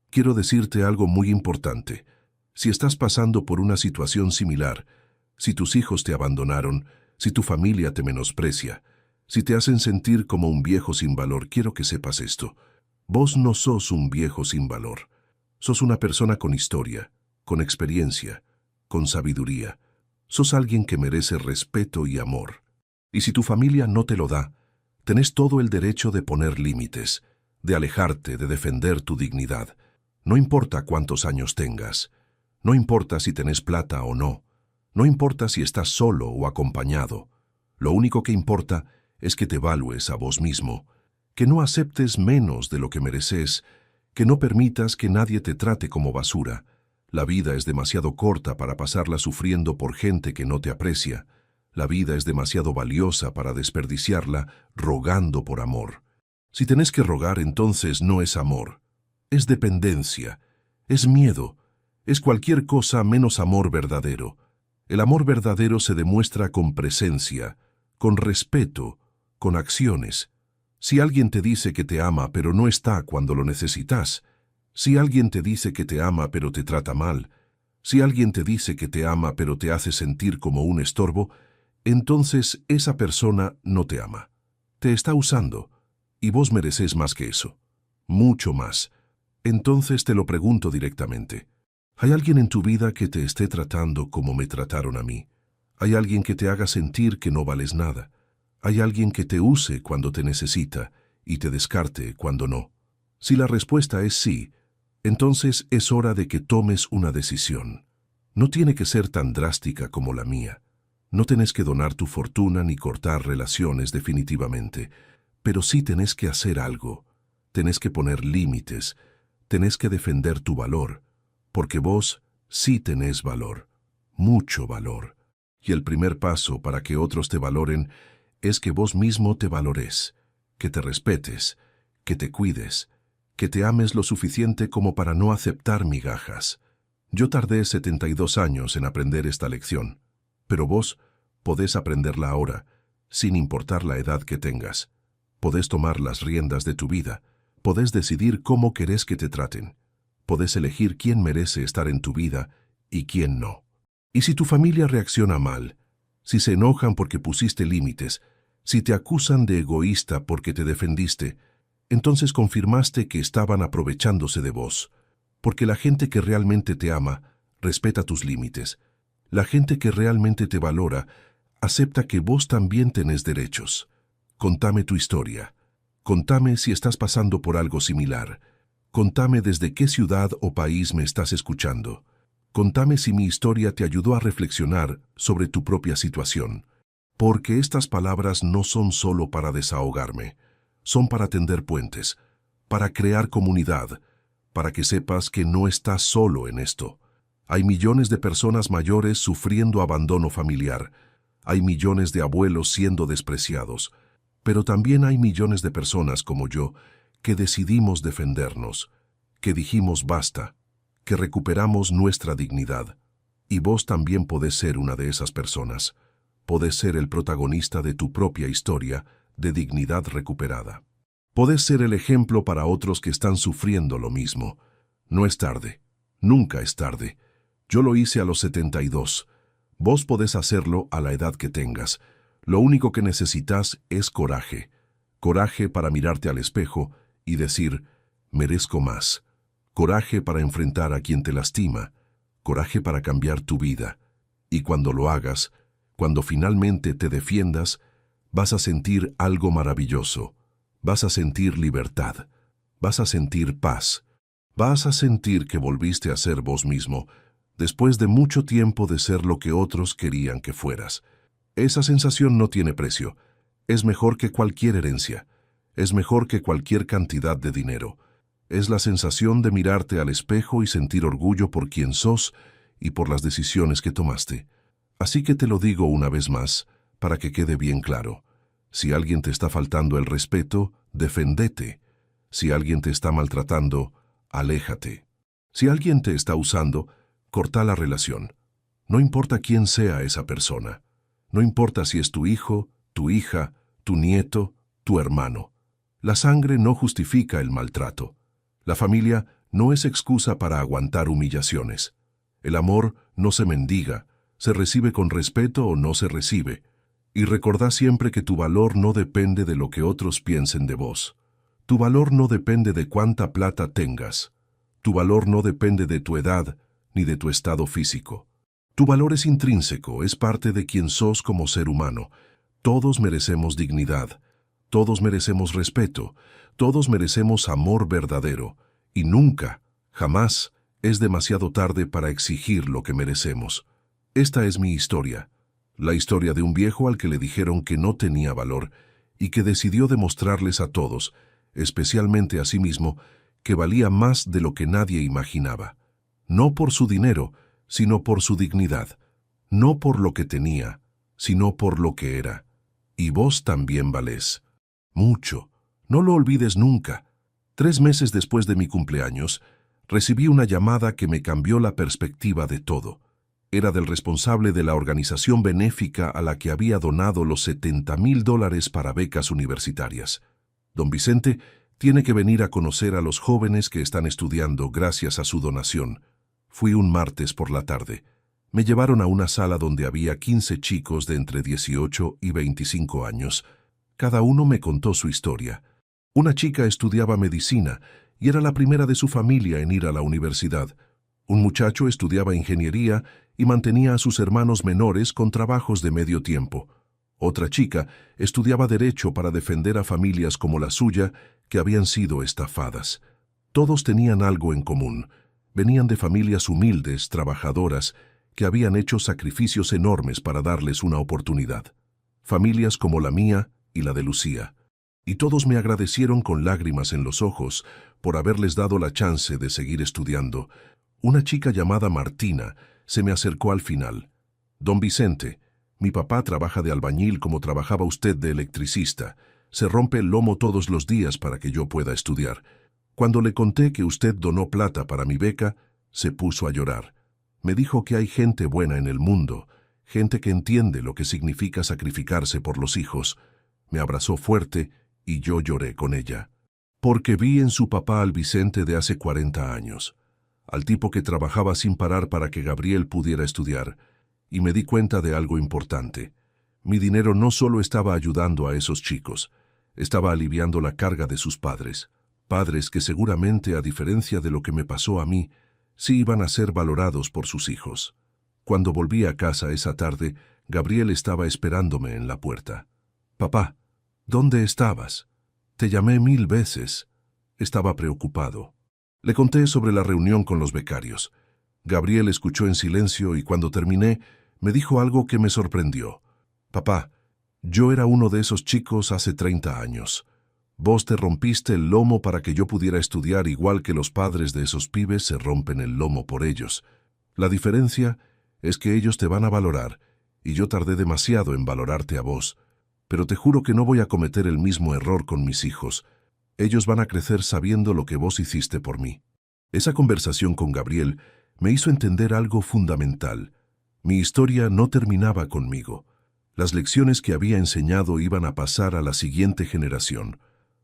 quiero decirte algo muy importante. Si estás pasando por una situación similar, si tus hijos te abandonaron, si tu familia te menosprecia, si te hacen sentir como un viejo sin valor, quiero que sepas esto. Vos no sos un viejo sin valor. Sos una persona con historia, con experiencia, con sabiduría. Sos alguien que merece respeto y amor. Y si tu familia no te lo da, tenés todo el derecho de poner límites, de alejarte, de defender tu dignidad. No importa cuántos años tengas. No importa si tenés plata o no. No importa si estás solo o acompañado. Lo único que importa es que te evalúes a vos mismo, que no aceptes menos de lo que mereces, que no permitas que nadie te trate como basura. La vida es demasiado corta para pasarla sufriendo por gente que no te aprecia. La vida es demasiado valiosa para desperdiciarla rogando por amor. Si tenés que rogar, entonces no es amor. Es dependencia, es miedo, es cualquier cosa menos amor verdadero. El amor verdadero se demuestra con presencia, con respeto, con acciones. Si alguien te dice que te ama pero no está cuando lo necesitas, si alguien te dice que te ama pero te trata mal, si alguien te dice que te ama pero te hace sentir como un estorbo, entonces esa persona no te ama. Te está usando, y vos mereces más que eso. Mucho más. Entonces te lo pregunto directamente. ¿Hay alguien en tu vida que te esté tratando como me trataron a mí? ¿Hay alguien que te haga sentir que no vales nada? ¿Hay alguien que te use cuando te necesita y te descarte cuando no? Si la respuesta es sí, entonces es hora de que tomes una decisión. No tiene que ser tan drástica como la mía. No tenés que donar tu fortuna ni cortar relaciones definitivamente, pero sí tenés que hacer algo. tenés que poner límites, tenés que defender tu valor, porque vos sí tenés valor, mucho valor. Y el primer paso para que otros te valoren es que vos mismo te valores, que te respetes, que te cuides, que te ames lo suficiente como para no aceptar migajas. Yo tardé 72 años en aprender esta lección, pero vos podés aprenderla ahora, sin importar la edad que tengas. Podés tomar las riendas de tu vida, podés decidir cómo querés que te traten, podés elegir quién merece estar en tu vida y quién no. Y si tu familia reacciona mal, si se enojan porque pusiste límites, si te acusan de egoísta porque te defendiste, entonces confirmaste que estaban aprovechándose de vos, porque la gente que realmente te ama respeta tus límites. La gente que realmente te valora acepta que vos también tenés derechos. Contame tu historia. Contame si estás pasando por algo similar. Contame desde qué ciudad o país me estás escuchando. Contame si mi historia te ayudó a reflexionar sobre tu propia situación. Porque estas palabras no son solo para desahogarme, son para tender puentes, para crear comunidad, para que sepas que no estás solo en esto. Hay millones de personas mayores sufriendo abandono familiar. Hay millones de abuelos siendo despreciados. Pero también hay millones de personas como yo que decidimos defendernos, que dijimos basta, que recuperamos nuestra dignidad. Y vos también podés ser una de esas personas. Podés ser el protagonista de tu propia historia de dignidad recuperada. Podés ser el ejemplo para otros que están sufriendo lo mismo. No es tarde. Nunca es tarde. Yo lo hice a los 72. Vos podés hacerlo a la edad que tengas. Lo único que necesitas es coraje. Coraje para mirarte al espejo y decir, merezco más. Coraje para enfrentar a quien te lastima. Coraje para cambiar tu vida. Y cuando lo hagas, cuando finalmente te defiendas, vas a sentir algo maravilloso. Vas a sentir libertad. Vas a sentir paz. Vas a sentir que volviste a ser vos mismo, después de mucho tiempo de ser lo que otros querían que fueras. Esa sensación no tiene precio. Es mejor que cualquier herencia. Es mejor que cualquier cantidad de dinero. Es la sensación de mirarte al espejo y sentir orgullo por quien sos y por las decisiones que tomaste. Así que te lo digo una vez más, para que quede bien claro. Si alguien te está faltando el respeto, defendete. Si alguien te está maltratando, aléjate. Si alguien te está usando, corta la relación. No importa quién sea esa persona. No importa si es tu hijo, tu hija, tu nieto, tu hermano. La sangre no justifica el maltrato. La familia no es excusa para aguantar humillaciones. El amor no se mendiga, se recibe con respeto o no se recibe. Y recordá siempre que tu valor no depende de lo que otros piensen de vos. Tu valor no depende de cuánta plata tengas. Tu valor no depende de tu edad ni de tu estado físico. Tu valor es intrínseco, es parte de quien sos como ser humano. Todos merecemos dignidad, todos merecemos respeto, todos merecemos amor verdadero. Y nunca, jamás, es demasiado tarde para exigir lo que merecemos. Esta es mi historia. La historia de un viejo al que le dijeron que no tenía valor y que decidió demostrarles a todos, especialmente a sí mismo, que valía más de lo que nadie imaginaba. No por su dinero, sino por su dignidad. No por lo que tenía, sino por lo que era. Y vos también valés. Mucho. No lo olvides nunca. 3 meses después de mi cumpleaños, recibí una llamada que me cambió la perspectiva de todo. Era del responsable de la organización benéfica a la que había donado los $70,000 para becas universitarias. Don Vicente tiene que venir a conocer a los jóvenes que están estudiando gracias a su donación. Fui un martes por la tarde. Me llevaron a una sala donde había 15 chicos de entre 18 y 25 años. Cada uno me contó su historia. Una chica estudiaba medicina y era la primera de su familia en ir a la universidad. Un muchacho estudiaba ingeniería y mantenía a sus hermanos menores con trabajos de medio tiempo. Otra chica estudiaba Derecho para defender a familias como la suya que habían sido estafadas. Todos tenían algo en común. Venían de familias humildes, trabajadoras, que habían hecho sacrificios enormes para darles una oportunidad. Familias como la mía y la de Lucía. Y todos me agradecieron con lágrimas en los ojos por haberles dado la chance de seguir estudiando. Una chica llamada Martina se me acercó al final. Don Vicente, mi papá trabaja de albañil como trabajaba usted de electricista. Se rompe el lomo todos los días para que yo pueda estudiar. Cuando le conté que usted donó plata para mi beca, se puso a llorar. Me dijo que hay gente buena en el mundo, gente que entiende lo que significa sacrificarse por los hijos. Me abrazó fuerte y yo lloré con ella. Porque vi en su papá al Vicente de hace 40 años, al tipo que trabajaba sin parar para que Gabriel pudiera estudiar, y me di cuenta de algo importante. Mi dinero no solo estaba ayudando a esos chicos, estaba aliviando la carga de sus padres. Padres que seguramente, a diferencia de lo que me pasó a mí, sí iban a ser valorados por sus hijos. Cuando volví a casa esa tarde, Gabriel estaba esperándome en la puerta. «Papá, ¿dónde estabas? Te llamé 1000 veces». Estaba preocupado. Le conté sobre la reunión con los becarios. Gabriel escuchó en silencio y cuando terminé, me dijo algo que me sorprendió. «Papá, yo era uno de esos chicos hace 30 años. Vos te rompiste el lomo para que yo pudiera estudiar igual que los padres de esos pibes se rompen el lomo por ellos. La diferencia es que ellos te van a valorar, y yo tardé demasiado en valorarte a vos. Pero te juro que no voy a cometer el mismo error con mis hijos. Ellos van a crecer sabiendo lo que vos hiciste por mí». Esa conversación con Gabriel me hizo entender algo fundamental. Mi historia no terminaba conmigo. Las lecciones que había enseñado iban a pasar a la siguiente generación.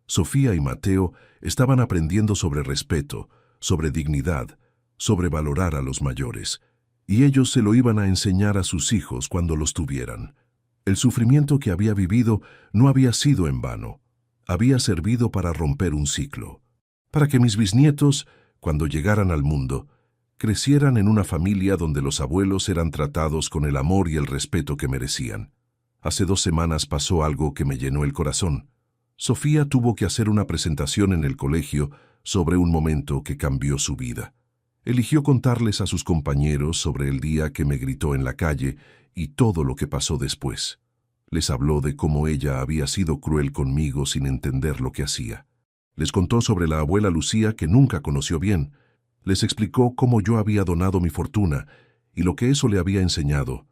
Sofía y Mateo estaban aprendiendo sobre respeto, sobre dignidad, sobre valorar a los mayores, y ellos se lo iban a enseñar a sus hijos cuando los tuvieran. El sufrimiento que había vivido no había sido en vano. Había servido para romper un ciclo, para que mis bisnietos, cuando llegaran al mundo, crecieran en una familia donde los abuelos eran tratados con el amor y el respeto que merecían. Hace 2 semanas pasó algo que me llenó el corazón. Sofía tuvo que hacer una presentación en el colegio sobre un momento que cambió su vida. Eligió contarles a sus compañeros sobre el día que me gritó en la calle y todo lo que pasó después. Les habló de cómo ella había sido cruel conmigo sin entender lo que hacía. Les contó sobre la abuela Lucía que nunca conoció bien. Les explicó cómo yo había donado mi fortuna y lo que eso le había enseñado.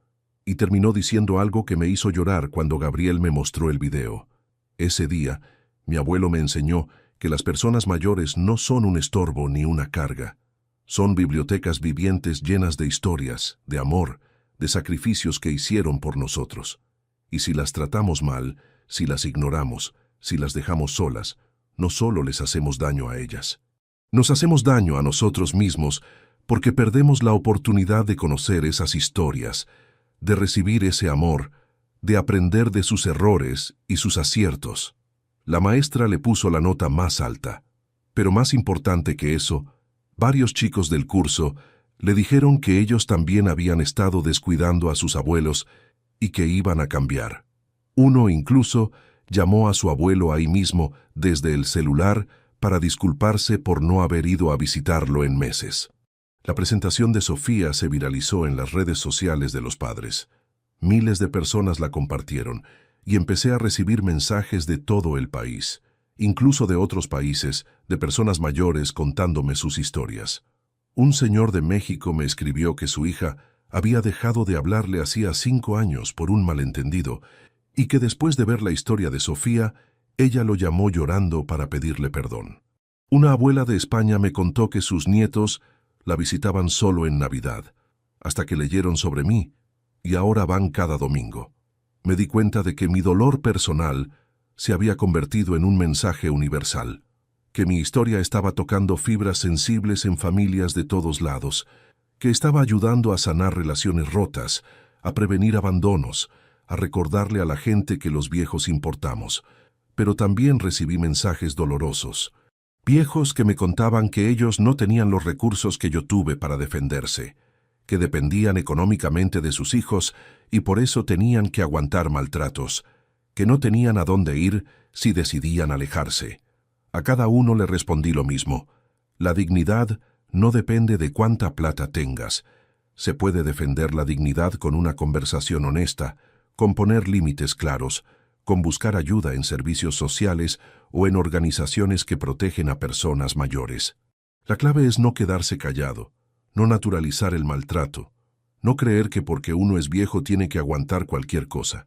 Y terminó diciendo algo que me hizo llorar cuando Gabriel me mostró el video. Ese día, mi abuelo me enseñó que las personas mayores no son un estorbo ni una carga. Son bibliotecas vivientes llenas de historias, de amor, de sacrificios que hicieron por nosotros. Y si las tratamos mal, si las ignoramos, si las dejamos solas, no solo les hacemos daño a ellas. Nos hacemos daño a nosotros mismos porque perdemos la oportunidad de conocer esas historias, de recibir ese amor, de aprender de sus errores y sus aciertos. La maestra le puso la nota más alta, pero más importante que eso, varios chicos del curso le dijeron que ellos también habían estado descuidando a sus abuelos y que iban a cambiar. Uno incluso llamó a su abuelo ahí mismo desde el celular para disculparse por no haber ido a visitarlo en meses. La presentación de Sofía se viralizó en las redes sociales de los padres. Miles de personas la compartieron y empecé a recibir mensajes de todo el país, incluso de otros países, de personas mayores contándome sus historias. Un señor de México me escribió que su hija había dejado de hablarle hacía 5 años por un malentendido y que después de ver la historia de Sofía, ella lo llamó llorando para pedirle perdón. Una abuela de España me contó que sus nietos la visitaban solo en Navidad, hasta que leyeron sobre mí, y ahora van cada domingo. Me di cuenta de que mi dolor personal se había convertido en un mensaje universal, que mi historia estaba tocando fibras sensibles en familias de todos lados, que estaba ayudando a sanar relaciones rotas, a prevenir abandonos, a recordarle a la gente que los viejos importamos. Pero también recibí mensajes dolorosos. Viejos que me contaban que ellos no tenían los recursos que yo tuve para defenderse, que dependían económicamente de sus hijos y por eso tenían que aguantar maltratos, que no tenían a dónde ir si decidían alejarse. A cada uno le respondí lo mismo. La dignidad no depende de cuánta plata tengas. Se puede defender la dignidad con una conversación honesta, con poner límites claros, con buscar ayuda en servicios sociales o en organizaciones que protegen a personas mayores. La clave es no quedarse callado, no naturalizar el maltrato, no creer que porque uno es viejo tiene que aguantar cualquier cosa.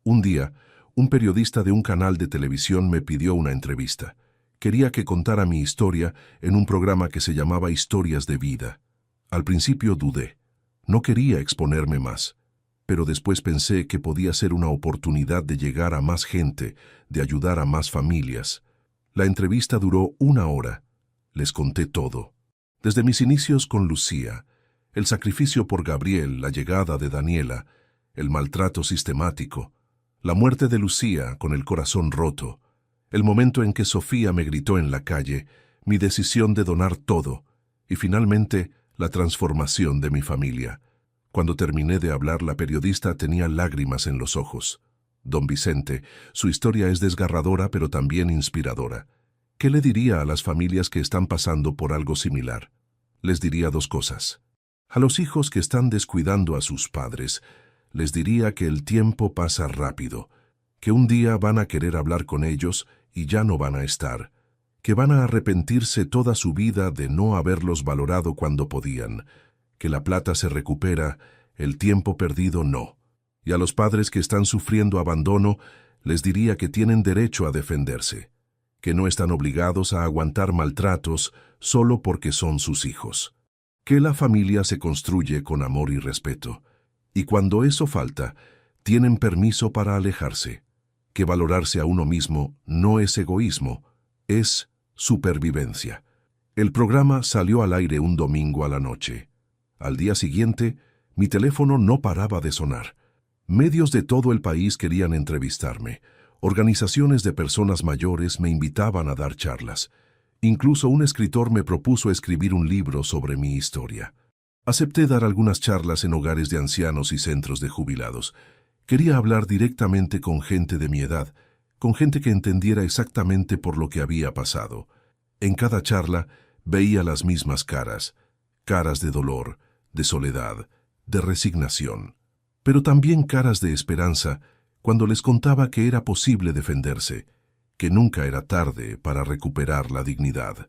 Un día, un periodista de un canal de televisión me pidió una entrevista. Quería que contara mi historia en un programa que se llamaba Historias de Vida. Al principio dudé. No quería exponerme más, pero después pensé que podía ser una oportunidad de llegar a más gente, de ayudar a más familias. La entrevista duró 1 hora. Les conté todo. Desde mis inicios con Lucía, el sacrificio por Gabriel, la llegada de Daniela, el maltrato sistemático, la muerte de Lucía con el corazón roto, el momento en que Sofía me gritó en la calle, mi decisión de donar todo, y finalmente la transformación de mi familia. Cuando terminé de hablar, la periodista tenía lágrimas en los ojos. Don Vicente, su historia es desgarradora pero también inspiradora. ¿Qué le diría a las familias que están pasando por algo similar? Les diría 2 cosas. A los hijos que están descuidando a sus padres, les diría que el tiempo pasa rápido, que un día van a querer hablar con ellos y ya no van a estar, que van a arrepentirse toda su vida de no haberlos valorado cuando podían, que la plata se recupera, el tiempo perdido no. Y a los padres que están sufriendo abandono, les diría que tienen derecho a defenderse, que no están obligados a aguantar maltratos solo porque son sus hijos, que la familia se construye con amor y respeto, y cuando eso falta, tienen permiso para alejarse, que valorarse a uno mismo no es egoísmo, es supervivencia. El programa salió al aire un domingo a la noche. Al día siguiente, mi teléfono no paraba de sonar. Medios de todo el país querían entrevistarme. Organizaciones de personas mayores me invitaban a dar charlas. Incluso un escritor me propuso escribir un libro sobre mi historia. Acepté dar algunas charlas en hogares de ancianos y centros de jubilados. Quería hablar directamente con gente de mi edad, con gente que entendiera exactamente por lo que había pasado. En cada charla veía las mismas caras, caras de dolor, de soledad, de resignación, pero también caras de esperanza cuando les contaba que era posible defenderse, que nunca era tarde para recuperar la dignidad.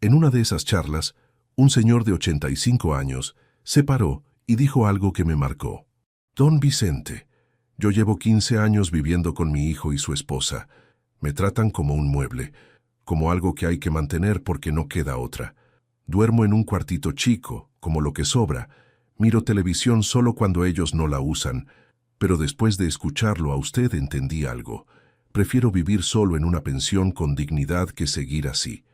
En una de esas charlas, un señor de 85 años se paró y dijo algo que me marcó. Don Vicente, yo llevo 15 años viviendo con mi hijo y su esposa. Me tratan como un mueble, como algo que hay que mantener porque no queda otra. Duermo en un cuartito chico, como lo que sobra. Miro televisión solo cuando ellos no la usan, pero después de escucharlo a usted entendí algo. Prefiero vivir solo en una pensión con dignidad que seguir así.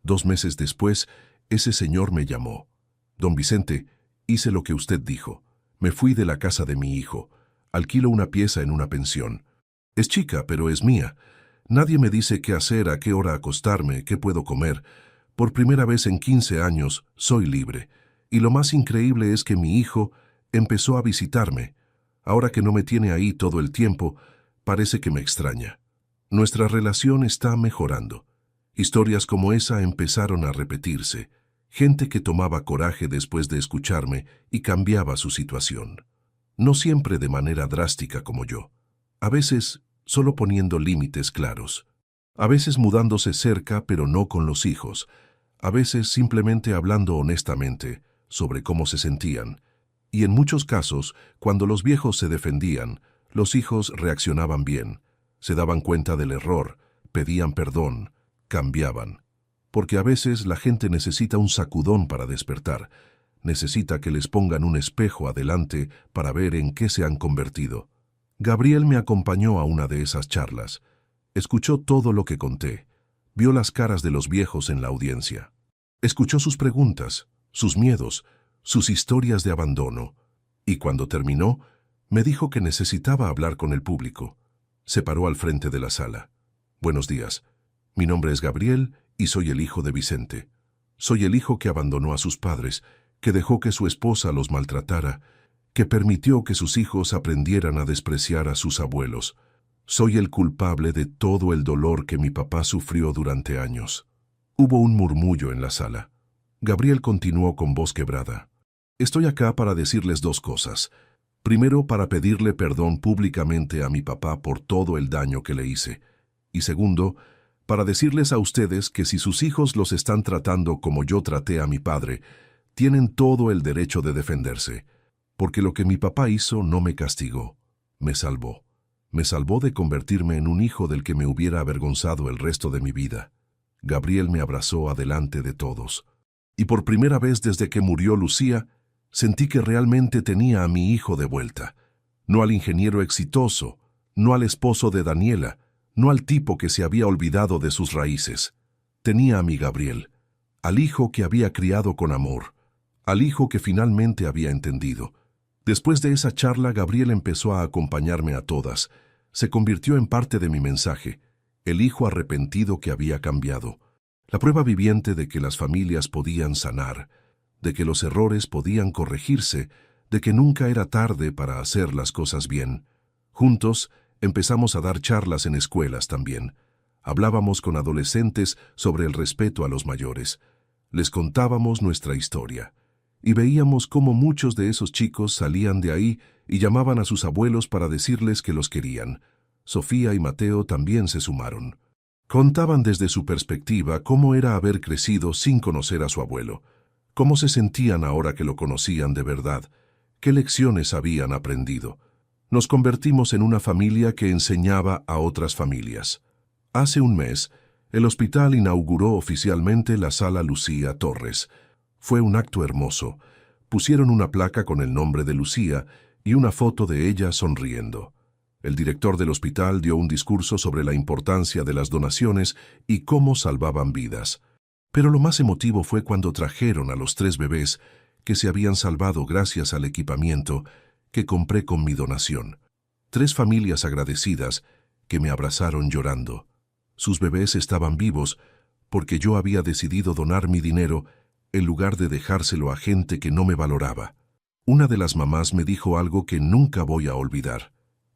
2 meses después, ese señor me llamó. Don Vicente, hice lo que usted dijo. Me fui de la casa de mi hijo. Alquilo una pieza en una pensión. Es chica, pero es mía. Nadie me dice qué hacer, a qué hora acostarme, qué puedo comer. Por primera vez en 15 años, soy libre. Y lo más increíble es que mi hijo empezó a visitarme. Ahora que no me tiene ahí todo el tiempo, parece que me extraña. Nuestra relación está mejorando. Historias como esa empezaron a repetirse. Gente que tomaba coraje después de escucharme y cambiaba su situación. No siempre de manera drástica como yo. A veces solo poniendo límites claros. A veces mudándose cerca pero no con los hijos. A veces simplemente hablando honestamente sobre cómo se sentían. Y en muchos casos, cuando los viejos se defendían, los hijos reaccionaban bien, se daban cuenta del error, pedían perdón, cambiaban. Porque a veces la gente necesita un sacudón para despertar, necesita que les pongan un espejo adelante para ver en qué se han convertido. Gabriel me acompañó a una de esas charlas. Escuchó todo lo que conté, vio las caras de los viejos en la audiencia. Escuchó sus preguntas, sus miedos, sus historias de abandono, y cuando terminó, me dijo que necesitaba hablar con el público. Se paró al frente de la sala. Buenos días. Mi nombre es Gabriel y soy el hijo de Vicente. Soy el hijo que abandonó a sus padres, que dejó que su esposa los maltratara, que permitió que sus hijos aprendieran a despreciar a sus abuelos. Soy el culpable de todo el dolor que mi papá sufrió durante años. Hubo un murmullo en la sala. Gabriel continuó con voz quebrada. Estoy acá para decirles 2 cosas. Primero, para pedirle perdón públicamente a mi papá por todo el daño que le hice. Y segundo, para decirles a ustedes que si sus hijos los están tratando como yo traté a mi padre, tienen todo el derecho de defenderse, porque lo que mi papá hizo no me castigó, me salvó. Me salvó de convertirme en un hijo del que me hubiera avergonzado el resto de mi vida. Gabriel me abrazó adelante de todos. Y por primera vez desde que murió Lucía, sentí que realmente tenía a mi hijo de vuelta. No al ingeniero exitoso, no al esposo de Daniela, no al tipo que se había olvidado de sus raíces. Tenía a mi Gabriel, al hijo que había criado con amor, al hijo que finalmente había entendido. Después de esa charla, Gabriel empezó a acompañarme a todas. Se convirtió en parte de mi mensaje, el hijo arrepentido que había cambiado, la prueba viviente de que las familias podían sanar, de que los errores podían corregirse, de que nunca era tarde para hacer las cosas bien. Juntos empezamos a dar charlas en escuelas también. Hablábamos con adolescentes sobre el respeto a los mayores. Les contábamos nuestra historia. Y veíamos cómo muchos de esos chicos salían de ahí y llamaban a sus abuelos para decirles que los querían. Sofía y Mateo también se sumaron. Contaban desde su perspectiva cómo era haber crecido sin conocer a su abuelo, cómo se sentían ahora que lo conocían de verdad, qué lecciones habían aprendido. Nos convertimos en una familia que enseñaba a otras familias. Hace un mes, el hospital inauguró oficialmente la Sala Lucía Torres. Fue un acto hermoso. Pusieron una placa con el nombre de Lucía y una foto de ella sonriendo. El director del hospital dio un discurso sobre la importancia de las donaciones y cómo salvaban vidas. Pero lo más emotivo fue cuando trajeron a los 3 bebés que se habían salvado gracias al equipamiento que compré con mi donación. 3 familias agradecidas que me abrazaron llorando. Sus bebés estaban vivos porque yo había decidido donar mi dinero en lugar de dejárselo a gente que no me valoraba. Una de las mamás me dijo algo que nunca voy a olvidar.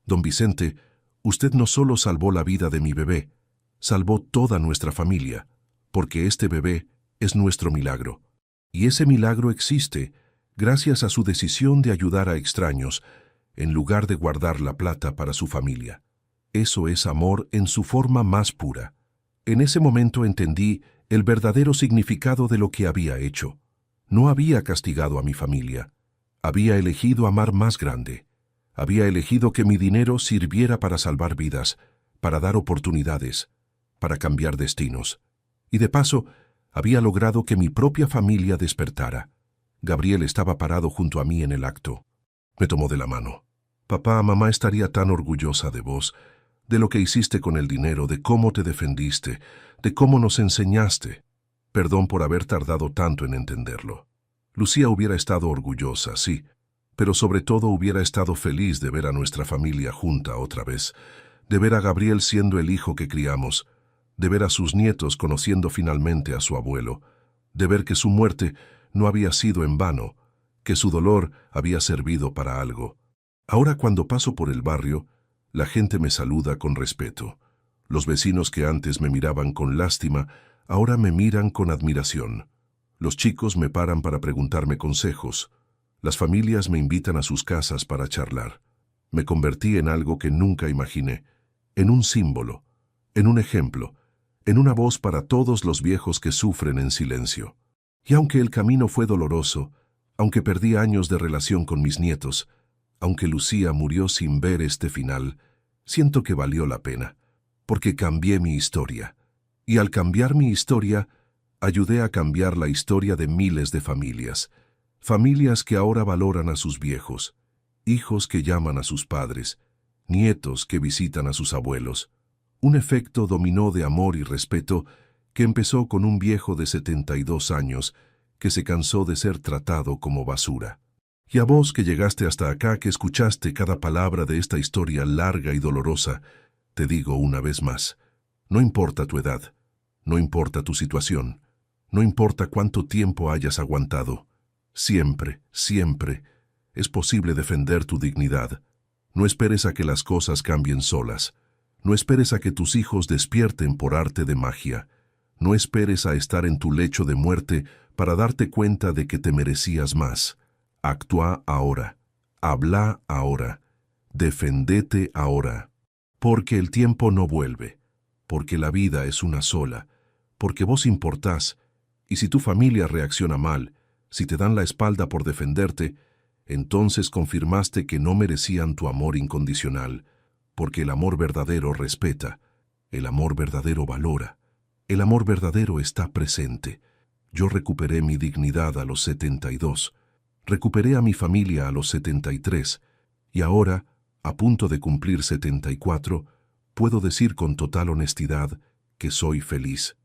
Don Vicente, usted no solo salvó la vida de mi bebé, salvó toda nuestra familia, porque este bebé es nuestro milagro. Y ese milagro existe gracias a su decisión de ayudar a extraños, en lugar de guardar la plata para su familia. Eso es amor en su forma más pura. En ese momento entendí el verdadero significado de lo que había hecho. No había castigado a mi familia. Había elegido amar más grande. Había elegido que mi dinero sirviera para salvar vidas, para dar oportunidades, para cambiar destinos. Y de paso, había logrado que mi propia familia despertara. Gabriel estaba parado junto a mí en el acto. Me tomó de la mano. Papá, mamá estaría tan orgullosa de vos, de lo que hiciste con el dinero, de cómo te defendiste, de cómo nos enseñaste. Perdón por haber tardado tanto en entenderlo. Lucía hubiera estado orgullosa, sí, pero sobre todo hubiera estado feliz de ver a nuestra familia junta otra vez, de ver a Gabriel siendo el hijo que criamos, de ver a sus nietos conociendo finalmente a su abuelo, de ver que su muerte no había sido en vano, que su dolor había servido para algo. Ahora cuando paso por el barrio, la gente me saluda con respeto. Los vecinos que antes me miraban con lástima, ahora me miran con admiración. Los chicos me paran para preguntarme consejos. Las familias me invitan a sus casas para charlar. Me convertí en algo que nunca imaginé, en un símbolo, en un ejemplo, en una voz para todos los viejos que sufren en silencio. Y aunque el camino fue doloroso, aunque perdí años de relación con mis nietos, aunque Lucía murió sin ver este final, siento que valió la pena, porque cambié mi historia. Y al cambiar mi historia, ayudé a cambiar la historia de miles de familias. Familias que ahora valoran a sus viejos, hijos que llaman a sus padres, nietos que visitan a sus abuelos. Un efecto dominó de amor y respeto que empezó con un viejo de 72 años que se cansó de ser tratado como basura. Y a vos que llegaste hasta acá, que escuchaste cada palabra de esta historia larga y dolorosa, te digo una vez más, no importa tu edad, no importa tu situación, no importa cuánto tiempo hayas aguantado, siempre, siempre es posible defender tu dignidad. No esperes a que las cosas cambien solas. No esperes a que tus hijos despierten por arte de magia. No esperes a estar en tu lecho de muerte para darte cuenta de que te merecías más. Actúa ahora. Habla ahora. Defendete ahora. Porque el tiempo no vuelve. Porque la vida es una sola. Porque vos importás. Y si tu familia reacciona mal, si te dan la espalda por defenderte, entonces confirmaste que no merecían tu amor incondicional. Porque el amor verdadero respeta. El amor verdadero valora. El amor verdadero está presente. Yo recuperé mi dignidad a los 72. Recuperé a mi familia a los 73. Y ahora, a punto de cumplir 74, puedo decir con total honestidad que soy feliz,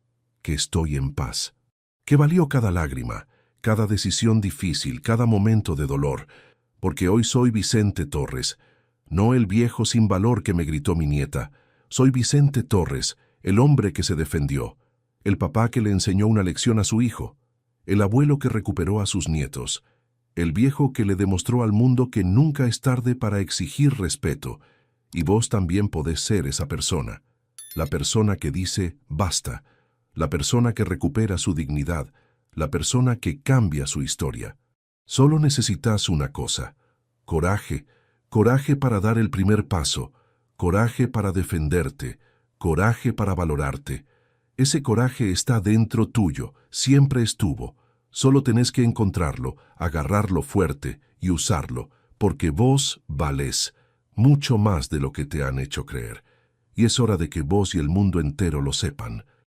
que estoy en paz. Que valió cada lágrima, cada decisión difícil, cada momento de dolor, porque hoy soy Vicente Torres, no el viejo sin valor que me gritó mi nieta. Soy Vicente Torres, el hombre que se defendió, el papá que le enseñó una lección a su hijo, el abuelo que recuperó a sus nietos, el viejo que le demostró al mundo que nunca es tarde para exigir respeto, y vos también podés ser esa persona, la persona que dice basta, la persona que recupera su dignidad, la persona que cambia su historia. Solo necesitas una cosa: coraje, coraje para dar el primer paso, coraje para defenderte, coraje para valorarte. Ese coraje está dentro tuyo, siempre estuvo. Solo tenés que encontrarlo, agarrarlo fuerte y usarlo, porque vos valés mucho más de lo que te han hecho creer. Y es hora de que vos y el mundo entero lo sepan.